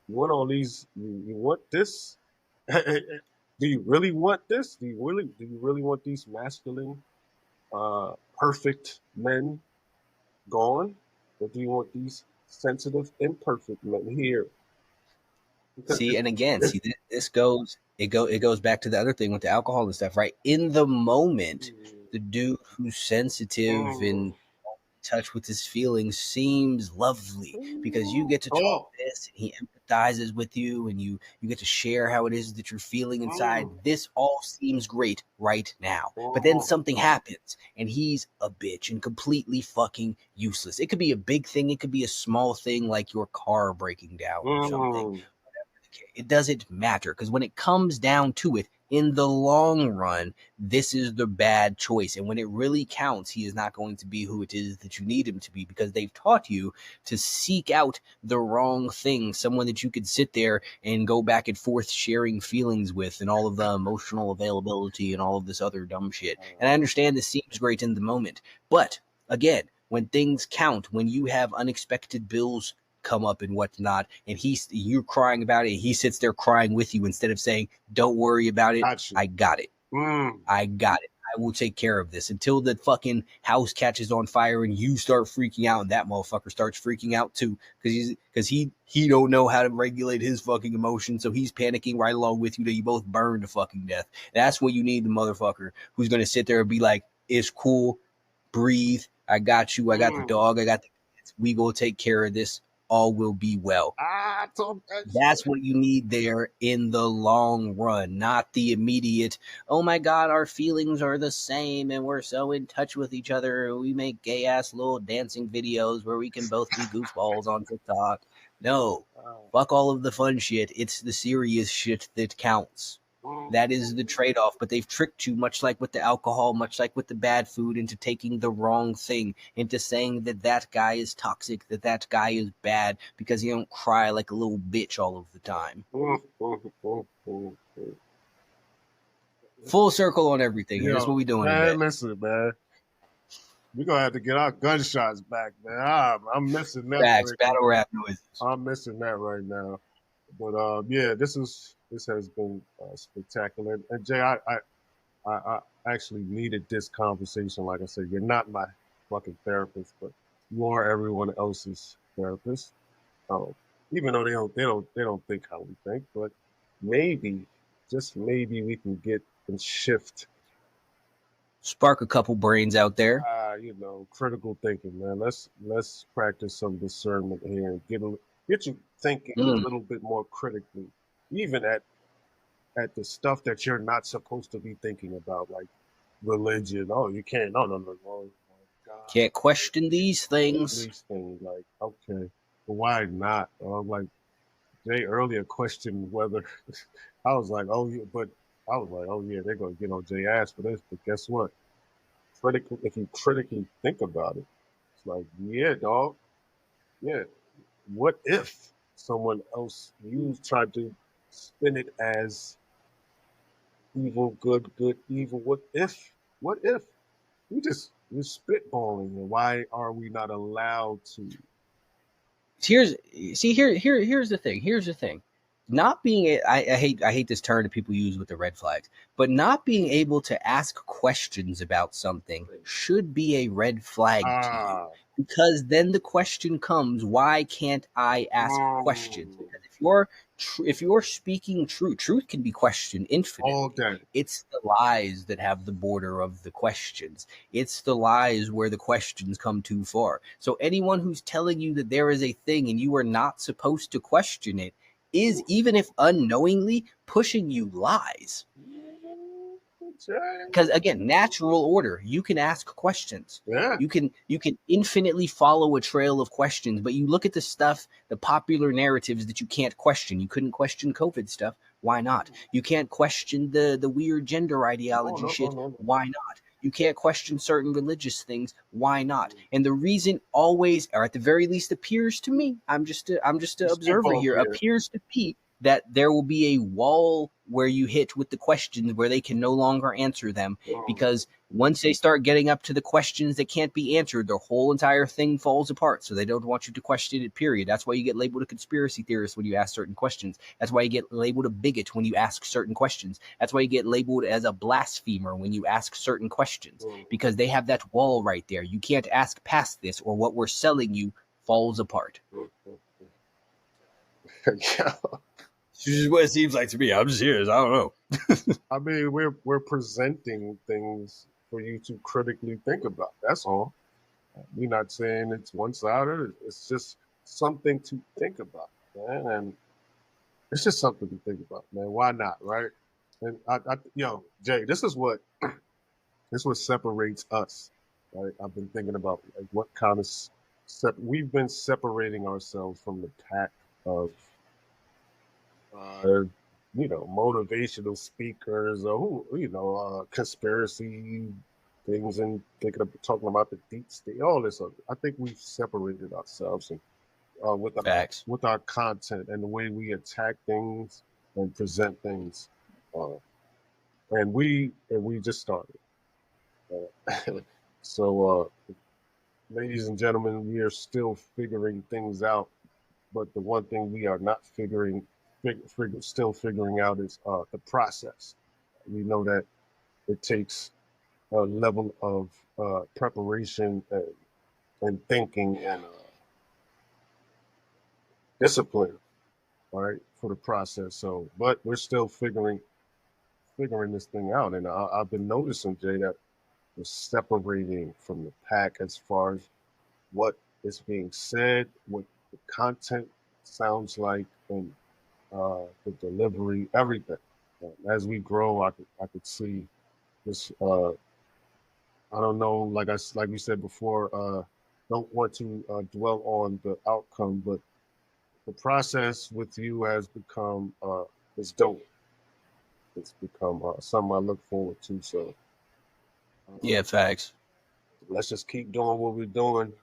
want. All these you want this. Do you really want this? Do you really want these masculine, perfect men gone, or do you want these sensitive, imperfect men here? Because See, and again, see this goes it goes back to the other thing with the alcohol and stuff, right? In the moment, the dude who's sensitive and touch with his feelings seems lovely because you get to talk oh, this and he empathizes with you and you get to share how it is that you're feeling inside. This all seems great right now, but then something happens and he's a bitch and completely fucking useless. It could be a big thing, it could be a small thing like your car breaking down or something. It doesn't matter because when it comes down to it, in the long run, this is the bad choice. And when it really counts, he is not going to be who it is that you need him to be because they've taught you to seek out the wrong thing, someone that you could sit there and go back and forth sharing feelings with and all of the emotional availability and all of this other dumb shit. And I understand this seems great in the moment, but again, when things count, when you have unexpected bills come up and whatnot, and you're crying about it, and he sits there crying with you instead of saying, "Don't worry about it, I got it, I got it. I will take care of this." Until the fucking house catches on fire and you start freaking out, and that motherfucker starts freaking out too, because he don't know how to regulate his fucking emotions, so he's panicking right along with you till you both burn to fucking death. That's when you need the motherfucker who's gonna sit there and be like, "It's cool, breathe. I got you. I got the dog. I got the kids. We go take care of this. All will be well." That's what you need there in the long run, not the immediate, "Oh my God, our feelings are the same and we're so in touch with each other. We make gay ass little dancing videos where we can both be goofballs on TikTok." No, fuck all of the fun shit. It's the serious shit that counts. That is the trade-off, but they've tricked you, much like with the alcohol, much like with the bad food, into taking the wrong thing, into saying that that guy is toxic, that that guy is bad because he don't cry like a little bitch all of the time. Full circle on everything here. That's what we doing man, today. listen, man. We're gonna have to get our gunshots back, man. I'm missing that Facts, right battle now. rap noises. I'm missing that right now. But yeah, this has been spectacular. And Jay, I actually needed this conversation. Like I said, you're not my fucking therapist, but you are everyone else's therapist. Um, Even though they don't think how we think, but maybe, just maybe, we can get and shift. Spark a couple brains out there. Critical thinking, man. Let's practice some discernment here and get you thinking a little bit more critically, even at the stuff that you're not supposed to be thinking about, like religion. Oh, you can't. No, no, no, no. Oh, God. Can't question these things. These things, like, okay, but why not? Like Jay earlier questioned whether I was like, oh yeah, but I was like, oh yeah, they're gonna get on Jay ass for this. But guess what? If you critically think about it, it's like, yeah, dog, yeah. What if someone else you tried to spin it as evil, good, good, evil? What if? What if? We're spitballing, and why are we not allowed to? Here's here's the thing. Here's the thing. Not being I hate this term that people use with the red flags, but not being able to ask questions about something should be a red flag to you. Ah, Because then the question comes, why can't I ask questions? Because if you're speaking truth can be questioned all infinitely. day. It's the lies that have the border of the questions. It's the lies where the questions come too far. So anyone who's telling you that there is a thing and you are not supposed to question it is, even if unknowingly, pushing you lies. Because again, natural order, you can ask questions. Yeah. You can infinitely follow a trail of questions, but you look at the stuff, the popular narratives that you can't question. You couldn't question COVID stuff. Why not? You can't question the weird gender ideology shit. Why not? You can't question certain religious things. Why not? And the reason always, or at the very least, appears to me, I'm just an observer here, appears to be that there will be a wall where you hit with the questions where they can no longer answer them, because once they start getting up to the questions that can't be answered, the whole entire thing falls apart. So they don't want you to question it, period. That's why you get labeled a conspiracy theorist when you ask certain questions. That's why you get labeled a bigot when you ask certain questions. That's why you get labeled as a blasphemer when you ask certain questions, because they have that wall right there. You can't ask past this, or what we're selling you falls apart. Yeah. This is what it seems like to me. I'm just here. I don't know. I mean, we're presenting things for you to critically think about. That's all. We're not saying it's one-sided. It's just something to think about, man. And it's just something to think about, man. Why not, right? And Jay, this is what separates us, right? I've been thinking about like what kind of we've been separating ourselves from the pack of uh, motivational speakers or conspiracy things and talking about the deep state, all this other. I think we've separated ourselves and with our content and the way we attack things and present things, and we just started. So, ladies and gentlemen, we are still figuring things out. But the one thing we are not still figuring out is the process. We know that it takes a level of preparation and thinking and discipline, right, for the process. So, but we're still figuring this thing out, and I've been noticing, Jay, that we're separating from the pack as far as what is being said, what the content sounds like, and the delivery, everything. As we grow, I could see this. I don't know, like we said before. Don't want to dwell on the outcome, but the process with you has become is dope. It's become something I look forward to. So yeah, facts. Let's just keep doing what we're doing.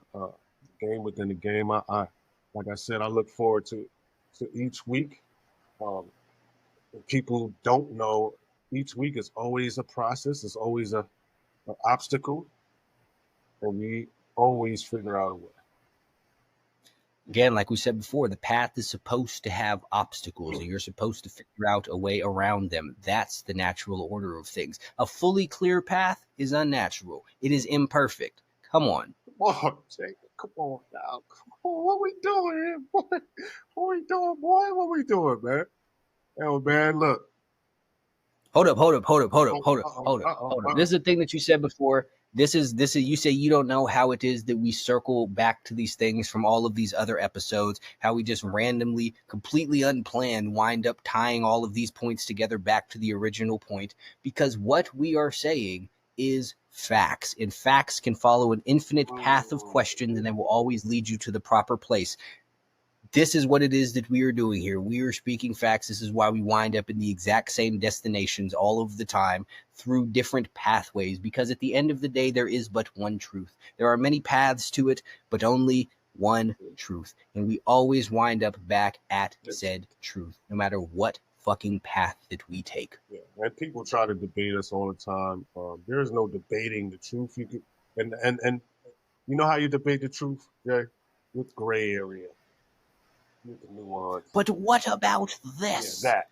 Game within the game. I like I said, I look forward to each week. Um, People don't know, each week is always a process. It's always an obstacle, and we always figure out a way. Again, like we said before, the path is supposed to have obstacles, and you're supposed to figure out a way around them. That's the natural order of things. A fully clear path is unnatural. It is imperfect. Come on. Come on, Jake. Come on now. Come on. What we doing here? What we doing, boy? What we doing, man? Yo, man, look. Hold up. This is the thing that you said before. This is you say you don't know how it is that we circle back to these things from all of these other episodes, how we just randomly, completely unplanned, wind up tying all of these points together back to the original point, because what we are saying is facts, and facts can follow an infinite path of questions, and they will always lead you to the proper place. This is what it is that we are doing here. We are speaking facts. This is why we wind up in the exact same destinations all of the time through different pathways, because at the end of the day, there is but one truth. There are many paths to it, but only one truth. And we always wind up back at said truth, no matter what fucking path that we take. Yeah, and people try to debate us all the time. There is no debating the truth. You could, and you know how you debate the truth, Jay? With gray area. With the nuance. But what about this? Yeah, that.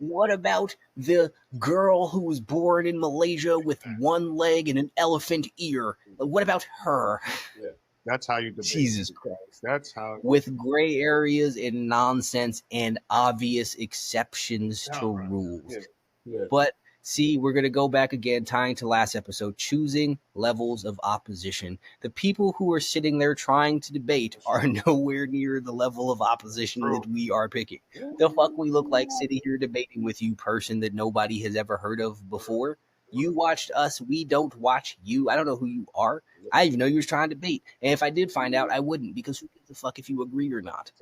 What about the girl who was born in Malaysia with one leg and an elephant ear? What about her? Yeah, that's how you debate. Jesus Christ. That's how. With gray areas and nonsense and obvious exceptions to rules. Yeah. But see, we're going to go back again, tying to last episode, choosing levels of opposition. The people who are sitting there trying to debate are nowhere near the level of opposition that we are picking. The fuck we look like sitting here debating with you, person that nobody has ever heard of before? You watched us. We don't watch you. I don't know who you are. I didn't even know you was trying to debate. And if I did find out, I wouldn't, because who gives a fuck if you agree or not?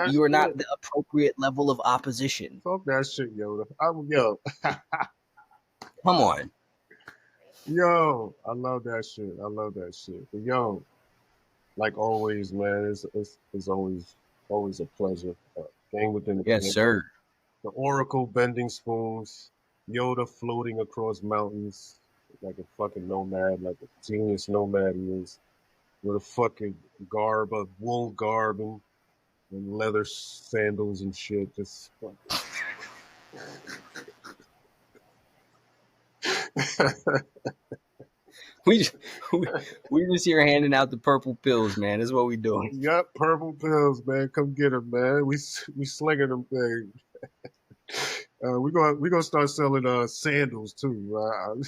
You are not the appropriate level of opposition. Talk that shit, Yoda. Yo. Come on. Yo, I love that shit. I love that shit. But yo, like always, man, it's always a pleasure. Game within the Yes, game. sir. The Oracle bending spoons, Yoda floating across mountains like a fucking nomad, like a genius nomad he is, with a fucking garb, a wool garb and leather sandals and shit. Just fucking. We just, we, we just here handing out the purple pills, man. That's what we doing. Yup, purple pills, man. Come get them, man. We slinging them things. We gonna start selling sandals too,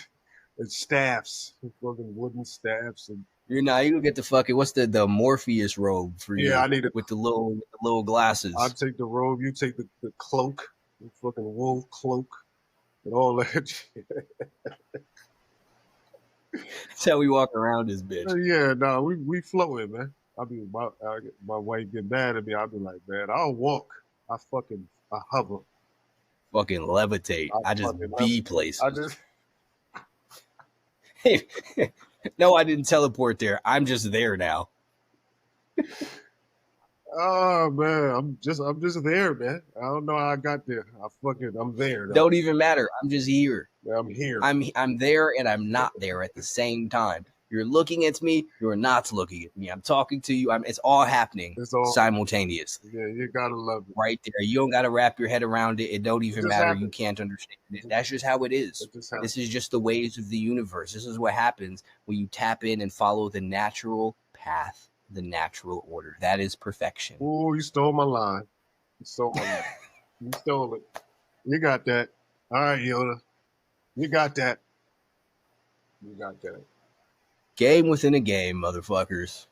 and staffs, fucking wooden staffs, and You're not. You gonna get the fucking what's the Morpheus robe for yeah, you I need a. with the little I'll glasses. take the robe. You take the cloak, the fucking wool cloak, and all that. Shit. That's how we walk around this bitch. Yeah, no, we floating, man. My wife get mad at me. I'll be like, man, I don't walk. I hover. Fucking levitate. I I just fucking be levitate. I places. just. No, I didn't teleport there. I'm just there now. Oh man, I'm just there, man. I don't know how I got there. I'm there though. Don't even matter. I'm just here. I'm here. I'm there and I'm not there at the same time. You're looking at me. You're not looking at me. I'm talking to you. It's all happening It's all simultaneously. yeah. You gotta love it. Right there. You don't got to wrap your head around it. It don't It even just matter. You happens. can't understand it. That's just how it is. It just This happens. is just the ways of the universe. This is what happens when you tap in and follow the natural path, the natural order. That is perfection. Ooh, you stole my line. You stole my line. You stole it. You got that. All right, Yoda. You got that. You got that. Game within a game, motherfuckers.